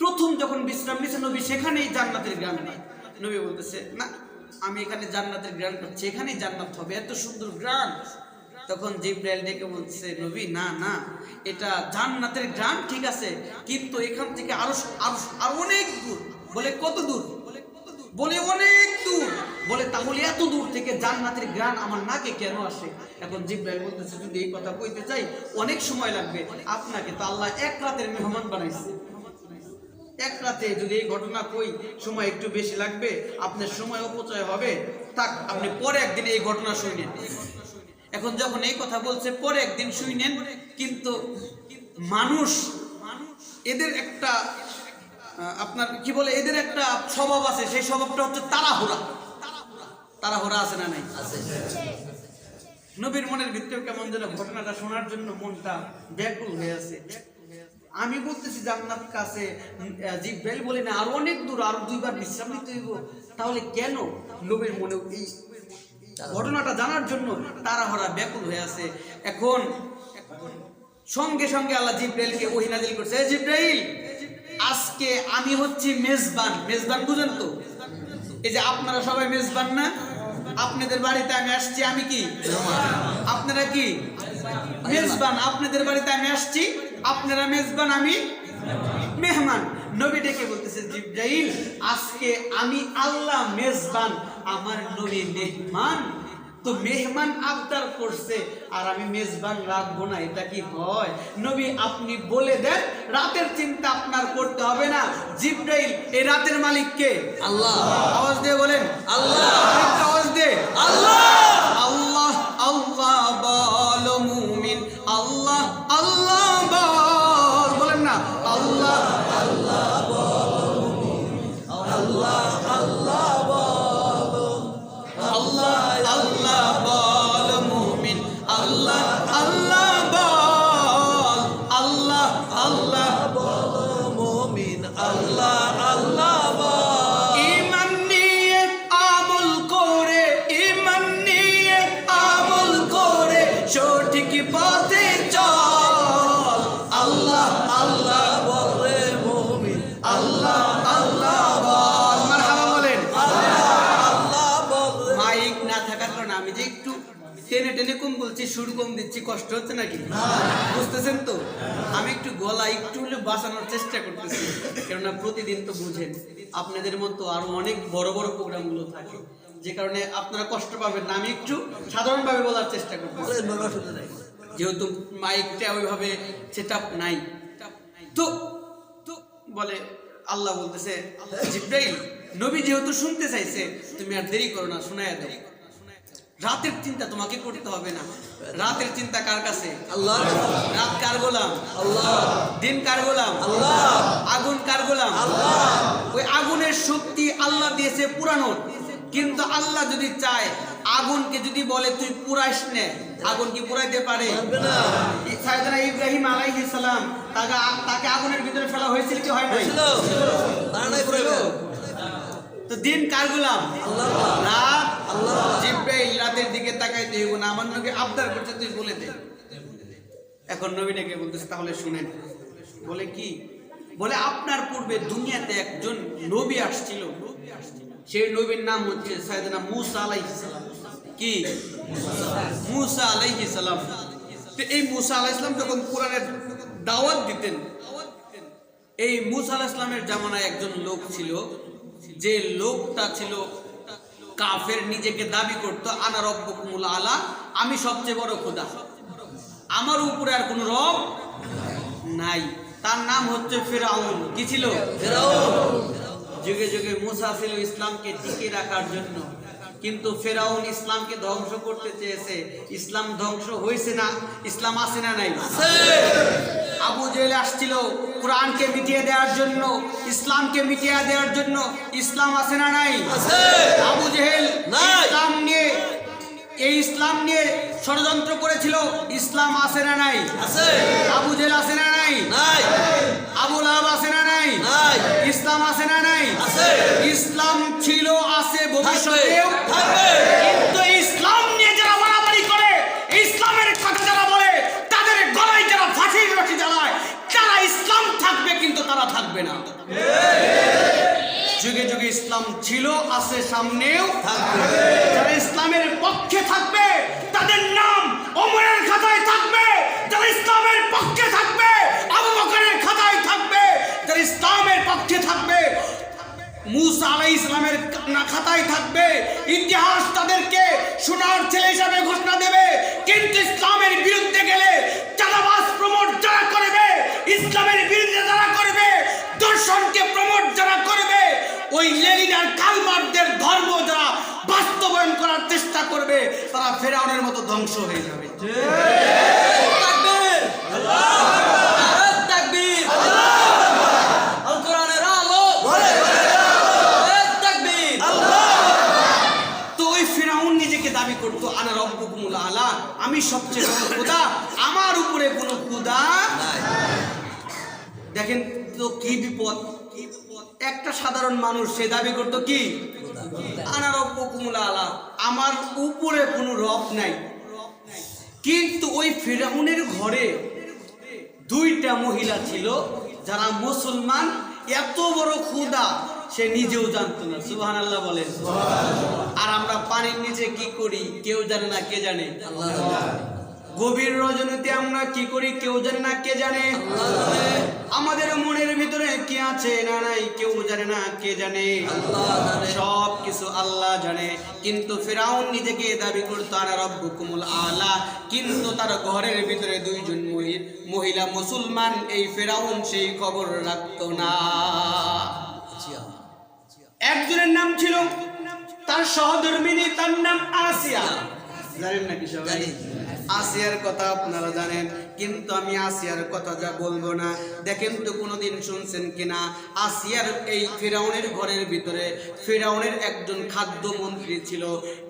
প্রথম যখন বিশ্রাম নিয়েছে নবী সেখানেই জান্নাতের ঘ্রাণ নেই। নবী বলতেছে না, আমি এখানে জান্নাতের ঘ্রাণ পাচ্ছি, এখানেই জান্নাত হবে, এত সুন্দর ঘ্রাণ। তখন জিবরাইল ডেকে বলছে নবী না না, এটা জান্নাতের ঘ্রাণ ঠিক আছে, কিন্তু এখান থেকে আরো অনেক দূর। বলে কত দূর? বলে অনেক দূর। বলে তাহলে এত দূর থেকে জান্নাতের ঘ্রাণ আমার নাকে কেন আসে? এখন জিবরাইল বলতেছে যদি এই কথা কইতে চাই অনেক সময় লাগবে, আপনাকে তো আল্লাহ 1 রাতের মেহমান বানাইছে। 1 রাতে যদি এই ঘটনা কই সময় একটু বেশি লাগবে, আপনার সময় অপচয় হবে, থাক আপনি পরে একদিন এই ঘটনা শুনেন। এখন যখন এই কথা বলছে পরে একদিন শুনেন, কিন্তু মানুষ এদের একটা আপনার কি বলে, এদের একটা স্বভাব আছে, সেই স্বভাবটা হচ্ছে তাড়াহুড়া। তাড়াহুড়া আছে না নাই? নবীর মনের ভিতরেও কেমন যেন ঘটনাটা শোনার জন্য মনটা ব্যাকুল হয়ে আছে। আমি বলতেছি জান্নাত কাছে, জিবরাইল বলে না আরো অনেক দূর, আরো 2 বার বিশ্রাম নিতে হইব। তাহলে কেন নবীর মনে এই ঘটনাটা জানার জন্য তাড়াহুড়া ব্যাকুল হয়ে আছে। এখন সঙ্গে সঙ্গে আল্লাহ জিবরাইলকে ওহী নাযিল করছে, জিবরাইল আজকে আমি হচ্ছি মেজবান। মেজবান বুঝেন তো? এই যে আপনারা সবাই মেজবান না, আপনাদের বাড়িতে আমি আসছি, আমি কি? আপনারা কি মেজবান? আপনাদের বাড়িতে আমি আসছি, আপনারা মেজবান, আমি মেহমান। নবী ডেকে বলতেছে জিবরাইল আজকে আমি আল্লাহ মেজবান, আমার নবী মেহমান। তো মেহমান আবদার করছে আর আমি মেজবান রাখবো না, এটা কি হয়? নবী আপনি বলে দেন, রাতের চিন্তা আপনার করতে হবে না। জিবরাইল এই রাতের মালিক কে? আল্লাহ। আওয়াজ দিয়ে বলেন আল্লাহ। আওয়াজ দিয়ে আল্লাহ। আল্লাহ আল্লাহ বলো মুমিন, আল্লাহ আল্লাহ বল, বলেন না আল্লাহ আল্লাহ বলো মুমিন, আল্লাহ আল্লাহ বলো, আল্লাহ আল্লাহ বল মুমিন, আল্লাহ আল্লাহ বল, আল্লাহ আল্লাহ বল মুমিন, আল্লাহ আল্লাহ বল। ঈমান নিয়ে আমল করে, ঈমান নিয়ে আমল করে সঠিক পথে চল, আল্লাহ আল্লাহ বল রে মুমিন, আল্লাহ আল্লাহ বল। মারহাবা বলেন আল্লাহ বল। মাইক না থাকার কারণে আমি যে একটু টেনে টেনে কম বলছি, সুর কম দিচ্ছি, কষ্ট হচ্ছে নাকি? বুঝতেছেন তো? আমি একটু গলা একটু হলে বাঁচানোর চেষ্টা করতেছি, কেননা প্রতিদিন তো বুঝেন আপনাদের মতো আরো অনেক বড় বড় প্রোগ্রামগুলো থাকে, যে কারণে আপনারা কষ্ট পাবেন না। আমি একটু সাধারণভাবে বলার চেষ্টা করতেছি, যেহেতু মাইকটা ওইভাবে সেট আপ নাই। তো বলে আল্লাহ বলতেছে জিবরাইল নবী যেহেতু শুনতে চাইছে, তুমি আর দেরি করো না, শোনায়া দাও। রাতের চিন্তা তোমাকে করতে হবে না। রাতের চিন্তা কার কাছে? আল্লাহ। রাত কার গোলাম? আল্লাহ। দিন কার গোলাম? আল্লাহ। আগুন কার গোলাম? আল্লাহ। ওই আগুনের শক্তি আল্লাহ দিয়েছে পুরানোর, কিন্তু আল্লাহ যদি চায় আগুনকে যদি বলে তুই পুরাইস নে, আগুন কি পুরাইতে পারে? সাইয়েদনা ইব্রাহিম আলাইহিস সালাম তাকে আগুনের ভিতরে ফেলা হয়েছিল কি হয় নাই? তো দিন কার গোলাম? আল্লাহ। রাত আল্লাহ। জিবরাইল রাতের দিকে তাকাইতে হইব না, আমার নবী আবদার করছে তুই বলে দে। এখন নবী ডেকে বলতেছে তাহলে শুনেন। বলে কি? বলে আপনার পূর্বে দুনিয়াতে একজন নবী আসছিল, সেই নবীর নাম হচ্ছে সাইয়েদনা মূসা আলাইহিস সালাম। কি? মূসা আলাইহিস সালাম। তো এই মূসা আলাইহিস সালাম যখন কোরআনের দাওয়াত দিতেন, এই মূসা আলাইহিস সালামের জামানায় একজন লোক ছিল, যে লোকটা ছিল কাফের, নিজেকে দাবি করত আনা রব্বুকুমুল আলা, আমি সবচেয়ে বড় খোদা, আমার উপরে আর কোনো রব নাই। তার নাম হচ্ছে ফিরআউন। কি ছিল? ফেরাউন। যুগে যুগে মুসা ছিল ইসলামকে টিকিয়ে রাখার জন্য, কিন্তু ফেরাউন ইসলামকে ধ্বংস করতে চেয়েছে। ইসলাম ধ্বংস হয়েছে না? ইসলাম আছে না নাই? আবু জেহেল আসছিল কোরআনকে মিটিয়ে দেওয়ার জন্য, ইসলামকে মিটিয়ে দেওয়ার জন্য। ইসলাম আছে না নাই? আবু জেহেল ইসলাম নিয়ে, এই ইসলাম নিয়ে ষড়যন্ত্র করেছিল। ইসলাম আছে না নাই? আবু জেহেল আছে না নাই? আবু লাহাব আছে না নাই? ইসলাম আছে না নাই? ইসলাম ছিল, আছে, ভবিষ্যতেও থাকবে। কিন্তু ইসলাম নিয়ে যারা মারামারি করে, ইসলামের কথা যারা বলে, তাদের গলায় যারা ফাঁসির রশি জ্বালায়, তারা ইসলাম থাকবে কিন্তু তারা থাকবে না। যুগে যুগে ইসলাম ছিল, আছে, সামনেও থাকবে। যারা ইসলামের পক্ষে থাকবে তাদের নাম ওমরের খাতায় থাকবে, যারা ইসলামের পক্ষে থাকবে আবু বকরের খাতায় থাকবে, যারা ইসলামের পক্ষে থাকবে মূসা আলাইহিস সালামের খাতায় থাকবে। ইতিহাস তাদেরকে সোনার ছেলে হিসাবে ঘোষণা দেবে। কিন্তু ইসলামের বিরুদ্ধে গেলে চাঁদাবাজ প্রমোট যারা করবে, ইসলামের বিরুদ্ধে যারা করবে, দর্শনকে প্রমোট যারা করবে, ওই লেনিন আর কার্ল মার্ক্সের ধর্ম যারা বাস্তবায়ন করার চেষ্টা করবে, তারা ফেরাউনের মতো ধ্বংস হয়ে যাবে। তাকবীর! নারে তাকবীর! আল কোরআনের আলো! নারে তাকবীর! তো ওই ফেরাউন নিজেকে দাবি করতো আনা রব্বুকুমুল আলা, আমি সবচেয়ে বড় খোদা, আমার উপরে কোনো খোদা নাই। দেখেন তো কি বিপদ! একটা সাধারণ মানুষ সে দাবি করতো কি? আনা রব্বুকুমুল আলা, আমার উপরে কোনো রব নাই। কিন্তু ওই ফিরআউনের ঘরে দুইটা মহিলা ছিল যারা মুসলমান। এত বড় খোদা সে নিজেও জানতো না। সুবহানাল্লাহ বলেন। আর আমরা পানির নিচে কি করি কেউ জানে না, কে জানে? গভীর রজনীতে আমরা কি করি কেউ জানে না, কে জানে? আমাদের মনের ভিতরে কি আছে না নাই কেউ জানে না, কে জানে? সব কিছু আল্লাহ জানে। কিন্তু ফিরআউন নিজেকে দাবি করতো আনা রব্বুকুমুল আলা, কিন্তু তার ঘরের ভিতরে দুইজন মহিলা মুসলমান। এই ফিরআউন সেই খবর রাখতো না। একজনের নাম ছিল তার সহধর্মিনী, তার নাম আসিয়া। জানেন নাকি সবাই? আসিয়ার কথা আপনারা জানেন, কিন্তু আমি আসিয়ার কথা যা বলবো না। দেখেন তো কোনোদিন শুনছেন কিনা আসিয়ার এই ফিরআউনের ঘরের ভিতরে ফিরআউনের একজন খাদ্যমন্ত্রী ছিল।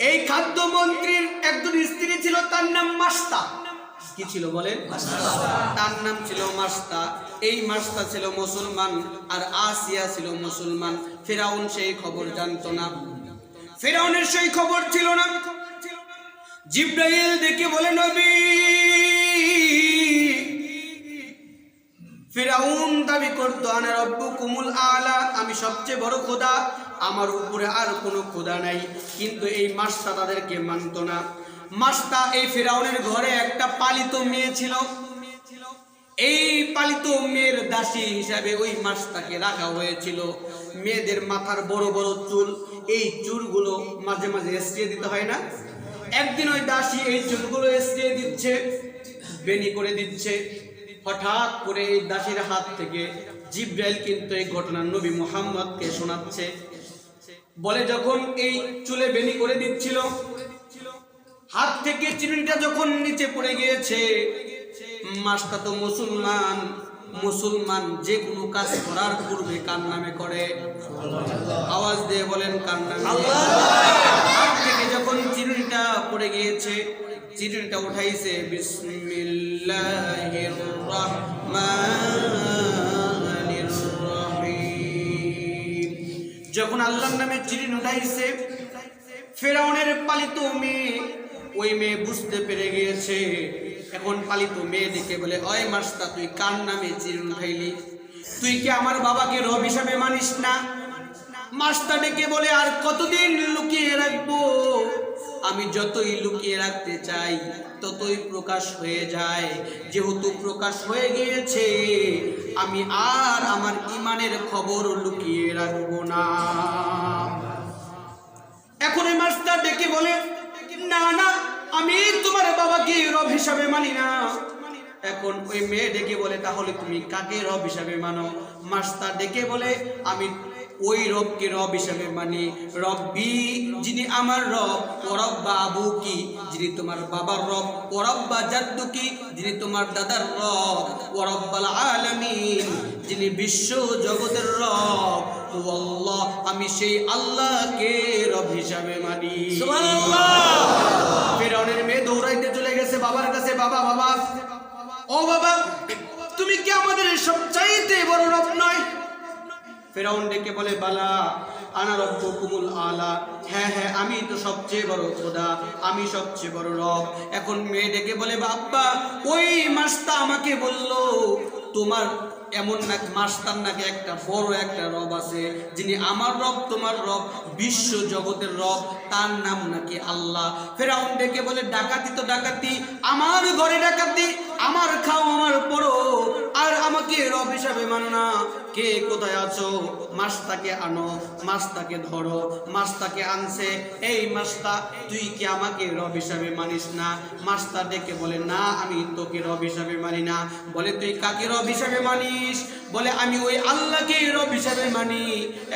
এই খাদ্যমন্ত্রীর একজন স্ত্রী ছিল, তার নাম মাস্তা। কি ছিল বলেন? তার নাম ছিল মাস্তা। এই মাস্তা ছিল মুসলমান আর আসিয়া ছিল মুসলমান। ফিরআউন সেই খবর জানতো না, ফিরআউনের সেই খবর ছিল না। জিবরাইল দেখে বলে, নবী, ফিরআউন দাবি করতো আনা রব্বুকুমুল আলা, আমি সবচেয়ে বড় খোদা, আমার উপরে আর কোনো খোদা নাই। কিন্তু এই মাস্তা তাদেরকে মানতো না। মাস্তা, এই ফিরআউনের ঘরে একটা পালিত মেয়ে ছিল। এই পালিত মেয়ের দাসী হিসাবে ওই মাস্তাকে রাখা হয়েছিল। মেয়েদের মাথার বড় বড় চুল, এই চুলগুলো মাঝে মাঝে এসিয়ে দিতে হয় না? একদিন ওই দাসী এই চুলগুলো এসিয়ে দিচ্ছে, বেনি করে দিচ্ছে। হঠাৎ করে এই দাসীর হাত থেকে জিবরাইল কিন্তু এই ঘটনা নবী মুহাম্মদকে শোনাচ্ছে। বলে, যখন এই চুলে বেনি করে দিচ্ছিল, হাত থেকে চিরুনিটা যখন নিচে পড়ে গিয়েছে, মাস্তা তো মুসলমান, মুসলমান যে কোনো কাজ করার পূর্বে কার নামে করে? আওয়াজ দিয়ে বলেন, কার নামে? হাত থেকে যখন চিরুনিটা পড়ে গিয়েছে, চিরুনিটা উঠাইছে, বিসমিল্লাহির রাহমানির রহিম। যখন আল্লাহর নামে চিরুনি উঠাইছে, ফিরআউনের পালিত মেয়ে, ওই মেয়ে বুঝতে পেরে গিয়েছে। এখন পালিত মেয়ে দেখে বলে, ওই মাস্তা, তুই কার নামে চিরুনি উঠাইলি? তুই কি আমার বাবাকে রব হিসাবে মানিস না? মাস্টার ডেকে বলে আর কতদিন লুকিয়ে রাখবো? আমি যতই লুকিয়ে রাখতে চাই ততই প্রকাশ হয়ে যায়। যেহেতু প্রকাশ হয়ে গিয়েছে, আমি আর আমার ইমানের খবর লুকিয়ে রাখবো না। এখন এই মাস্টার ডেকে বলে, না না, আমি তোমার বাবাকে রব হিসাবে মানি না। এখন ওই মেয়ে ডেকে বলে, তাহলে তুমি কাকে রব হিসাবে মানো? মাস্টার ডেকে বলে, আমি ওই রবকে রব হিসাবে মানি, রব্বি যিনি আমার রব, ওরব্বা আবু কি যিনি তোমার বাবার রব, ওরব্বা জাদ্দু কি যিনি তোমার দাদার রব, ওরব্বাল আলামিন যিনি বিশ্ব জগতের রব, ও আল্লাহ আমি সেই আল্লাহকে রব হিসাবে মানি। সুবহানাল্লাহ। ফিরআউনের মেয়ে দৌড়াইতে চলে গেছে বাবার কাছে, বাবা বাবা, ও বাবা, তুমি কি আমাদের সবচাইতে বড় রব নয়? ফিরআউন ডেকে বলে, বালা আনা রব্বুকুমুল আলা, হ্যাঁ হ্যাঁ আমি তো সবচেয়ে বড় খোদা, আমি সবচেয়ে বড় রব। এখন মেয়ে ডেকে বলে, বাবা ওই মাস্টার আমাকে বলল তোমার এমন নাকি মাস্টার নাকি একটা বড় একটা রব আছে, যিনি আমার রব তোমার রব, বিশ্ব জগতের রব, তার নাম নাকি আল্লাহ। ফিরআউন ডেকে বলে, ডাকাতি তো ডাকাতি, আমার ঘরে ডাকাতি, আমার খাও আমার পড়ো, আর আমাকে রব হিসাবে মানো না। কে কোথায় আছো? মাস্টারকে আনো, মাস্টারকে ধরো। মাস্টারকে আনছে, এই মাস্টার তুই কি আমাকে রব হিসাবে মানিস না? মাস্টার ডেকে বলে, না আমি তোকে রব হিসাবে মানি না। বলে, তুই কাকে রব হিসাবে মানিস? বলে, আমি ওই আল্লাহকে রব হিসাবে মানি।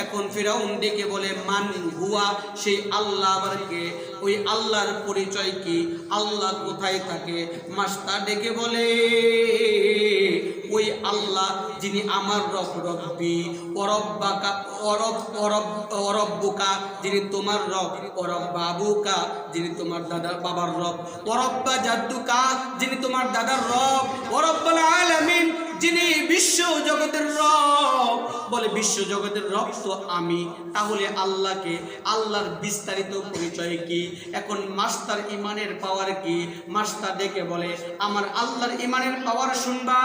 এখন ফিরআউন ডেকে বলে, মান হুয়া, সেই আল্লাহ আবার কে? ওই আল্লাহর পরিচয় কি? আল্লাহ কোথায় থাকে? মাস্টার ডেকে বলে, ওই আল্লাহ যিনি আমার রব, রব্বি ওরব্বাকা, অরব্বুকা যিনি তোমার রব, অরব্বাবুকা যিনি তোমার দাদার বাবার রব, অরব্বা জাদ্দুকা যিনি তোমার দাদার রব, অরব্বাল আলামিন যিনি বিশ্ব জগতের রব। বলে, বিশ্ব জগতের রব তো আমি, তাহলে আল্লাহকে, আল্লাহর বিস্তারিত পরিচয় কি? এখন মাস্টার ইমানের পাওয়ার কি? মাস্টার ডেকে বলে, আমার আল্লাহর ইমানের পাওয়ার শুনবা।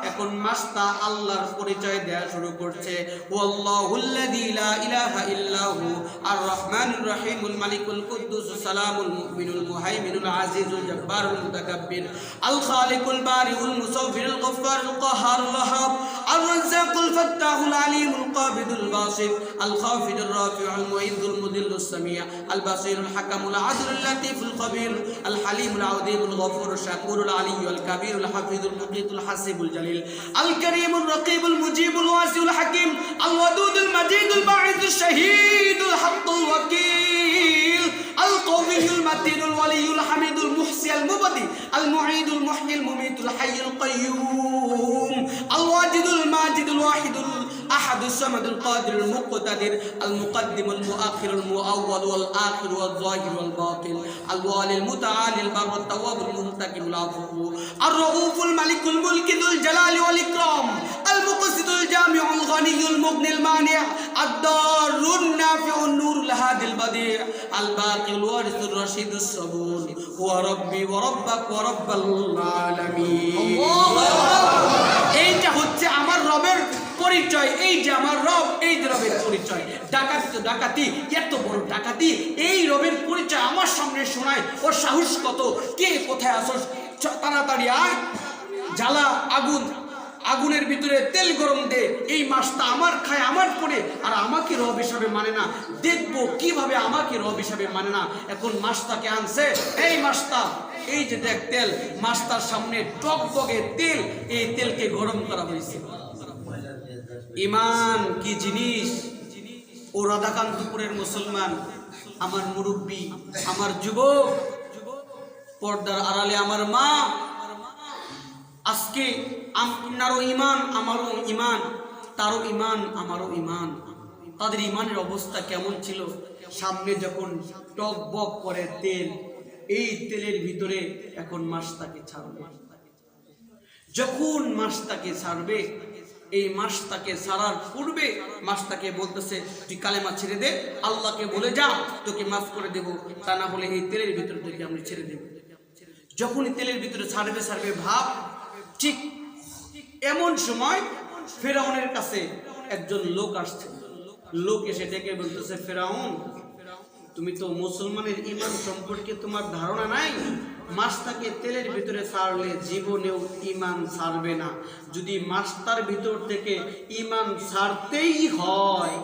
এখন মাস্টার আল্লাহর পরিচয় দেয়া শুরু করছে, ওয়াল্লাহুল্লাযী লা ইলাহা ইল্লাহু আর রহমানুর রহিমুল মালিকুল কুদ্দুস সালামুল মুমিনুল মুহাইমিনুল আজিজুল জব্বারুল মুতাকাব্বির আল খালিকুল বারিউল মুসাওফিরুল গফফারুল কাহ্হারুল ওয়াহাব আর রাজ্জাকুল ফাত্তাহুল আলিমুল কাবিদুল বাসিত আল খাফিদুর রাফিউল মুঈদুল মুদিল্লুস সামিয়া আল বাসিরুল হাকামুল আদিলুল লাতীফুল খবীর আল হালিমুল আযীমুল গফুরুশ শাকুরুল আলিয়্যুল কাবীরুল হাফিজুল মুকিতুল হাসিবুল জালিল আল কারীমুর রকীবুল মুজিবুল ওয়াসিউল হাকীম আল ওয়াদুদুল মাজিদুল বাঈসুশ শাহীদুল হাক্কুল ওয়াকিল আল কওয়িয়ুল মাতিনুল ওয়ালিয়ুল হামিদুল মুহসিল মুবদি আল মুঈদুল মুহয়িল মুমীতুল হাইয়ুল কাইয়্যুম আল ওয়াজিদুল মাজিদুল ওয়াহিদুল আহাদুস সামাদুল কাদিরুল মুকতাদির আল মুকদ্দিমুল মুআখিরুল মুআওয়াল ওয়াল আখির ওয়াল যাহির ওয়াল বাতিন আল ওয়ালিল মুতাআলিল বাররুত তাওয়াবুল মুনতাকিমুল আফু আর রাউফুল মালিকুল মুলকিদুল জালালি ওয়াল ইকরাম আল মুকসিদুল জামিউল গনিয়ুল মুগনিল মানি' আদ-দারুন নাফিউন নূরুল হাদিল বাদি' আল বাকিল ওয়ারিসুর রাশিদুস সাবুন ওয়া রাব্বি ওয়া রাব্বাক ওয়া রাব্বাল আলামিন। এইটা হচ্ছে আমার রবের পরিচয়, এই যে আমার রব, এই যে রবের পরিচয়। ডাকাতি তো ডাকাতি, এত বড় ডাকাতি, এই রবের পরিচয় আমার সামনে শোনায়, ওর সাহস কত? কে কোথায় আসো, তাড়াতাড়ি আয়, জ্বালা আগুন, আগুনের ভিতরে তেল গরম দে। এই মাছটা আমার খায়, আমার পড়ে, আর আমাকে রব হিসাবে মানে না। দেখবো কিভাবে আমাকে রব হিসাবে মানে না। এখন মাছটাকে আনছে, এই মাছটা, এই যে দেখ তেল, মাছটার সামনে টকবগে তেল, এই তেলকে গরম করা হয়েছে। ইমান কি জিনিস? ও রাধাকান্তপুরের মুসলমান, আমার মুরব্বী, আমার যুবক, পর্দার আড়ালে আমার মা, আজকে আপনারও ইমান, আমারও ইমান, তারও ইমান, আমারও ইমান, তাদের ইমানের অবস্থা কেমন ছিল? সামনে যখন টকবক করে তেল, এই তেলের ভিতরে এখন মাছটাকে ছাড়বে। যখন মাছটাকে ছাড়বে, এই মাছটাকে ছাড়ার পূর্বে মাছটাকে বলতেছে, তুই কালেমা ছেড়ে দে, আল্লাহকে বলে যা, তোকে মাফ করে দেব, তা না হলে এই তেলের ভিতরে তোকে আমি ছেড়ে দেব। যখনই তেলের ভিতরে ছাড়বে ভাব, ঠিক এমন সময় ফেরাউনের কাছে একজন লোক আসছে। লোক এসে ডেকে বলতেছে, ফেরাউন তুমি তো মুসলমানের ঈমান সম্পর্কে তোমার ধারণা নাই। মাছটাকে তেলের ভিতরে ছাড়লে জীবনেও ঈমান ছাড়বে না। যদি মাছটার ভিতর থেকে ঈমান ছাড়তেই হয়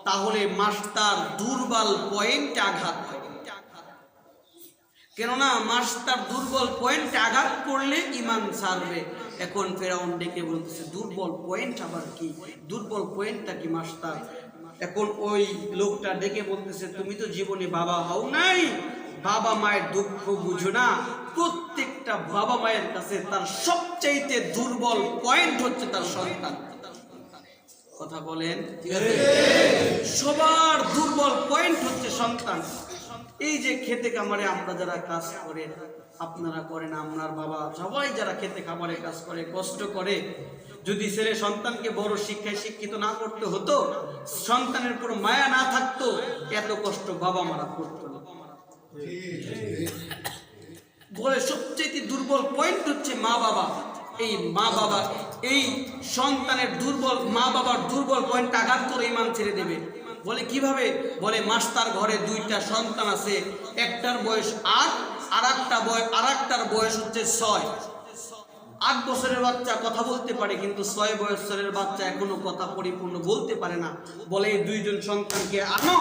তাহলে মাছটার দুর্বল পয়েন্টে আঘাত করে। কেননা মাছটার দুর্বল পয়েন্টে আঘাত করলে ঈমান ছাড়বে। এখন ফেরাউন ডেকে বলতেছে, দুর্বল পয়েন্ট আবার কি? দুর্বল পয়েন্টটা কি মাছটার? এখন ওই লোকটা ডেকে বলতেছে, তুমি তো জীবনে বাবা হও নাই, বাবা মায়ের দুঃখ বুঝো না। প্রত্যেকটা বাবা মায়ের কাছে তার সবচাইতে দুর্বল পয়েন্ট হচ্ছে তার সন্তান। কথা বলেন, সবার দুর্বল পয়েন্ট হচ্ছে সন্তান। এই যে খেতে খামারে আমরা যারা কাজ করে, আপনারা করেন, আপনার বাবা সবাই যারা খেতে খামারে কাজ করে, কষ্ট করে, যদি ছেলে সন্তানকে বড় শিক্ষায় শিক্ষিত না করতে হতো, সন্তানের উপর মায়া না থাকতো, এত কষ্ট বাবা মারা করতো না। বলে সবচেয়ে দুর্বল পয়েন্ট হচ্ছে মা বাবা। এই মা বাবা, এই সন্তানের দুর্বল মা বাবার দুর্বল পয়েন্ট আঘাত করে ঈমান ছেড়ে দেবে। বলে কিভাবে? বলে মাস্টার ঘরে দুইটা সন্তান আছে, একটার বয়স 8 আর একটার বয়স হচ্ছে 6। 8 বছরের বাচ্চা কথা বলতে পারে, কিন্তু 6 বছরের বাচ্চা এখনো কথা পরিপূর্ণ বলতে পারে না। বলে এই দুইজন সন্তানকে আনো,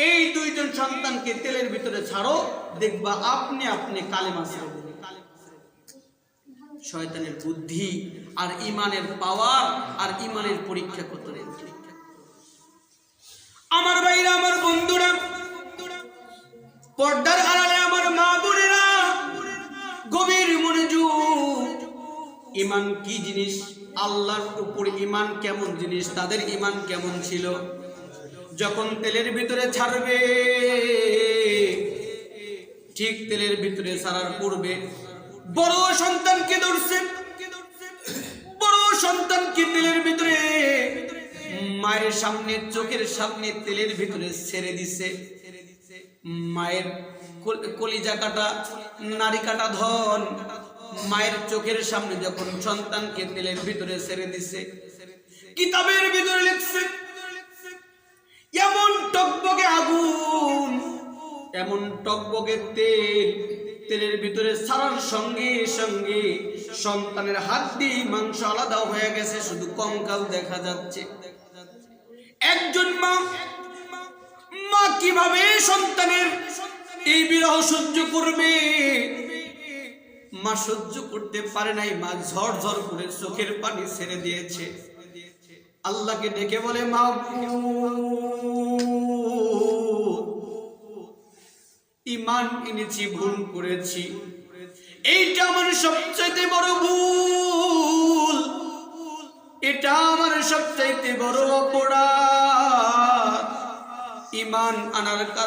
এই দুইজন সন্তানকে তেলের ভিতরে ছাড়ো, দেখবা আপনি আপনি কালেমা ছেড়ে দেবে। শয়তানের বুদ্ধি আর ঈমানের পাওয়ার আর ঈমানের পরীক্ষা কত। আমার ভাইরা, আমার বন্ধুরা, পর্দার আড়ালে আমার মা বোনেরা, গভীর মনোযোগ। ঈমান কি জিনিস, আল্লাহর উপর ঈমান কেমন জিনিস, তাদের ঈমান কেমন ছিল। যখন তেলের ভিতরে ছাড়বে, ঠিক তেলের ভিতরে ছাড়ার পূর্বে বড় সন্তানকে ধরছে, বড় সন্তানকে তেলের ভিতরে মায়ের সামনে, চোখের সামনে তেলের ভিতরে ছেড়ে দিছে। মায়ের কলিজা কাটা, নারী কাটা ধন মায়ের চোখের সামনে যখন সন্তানকে তেলের ভিতরে ছেড়ে দিছে, কিতাবের ভিতরে লিখছে এমন টকবকে আগুন, এমন টকবকে তেল, তেলের ভিতরে ছাড়ার সঙ্গে সঙ্গে সন্তানের হাড্ডি মাংস আলাদা হয়ে গেছে, শুধু কঙ্কাল দেখা যাচ্ছে। একজন মা কিভাবে সন্তানের এই বিরহ সহ্য করবে? মা সহ্য করতে পারে নাই, মা ঝরঝর করে চোখের পানি ছেড়ে দিয়েছে। আল্লাহকে ডেকে বলে, মা ঈমান এনেছি, ভুল করেছি, এইটা আমার সবচাইতে বড় ভুল, এটা আমার সবচাইতে বড় অপরাধ। ঈমান আনার কারণে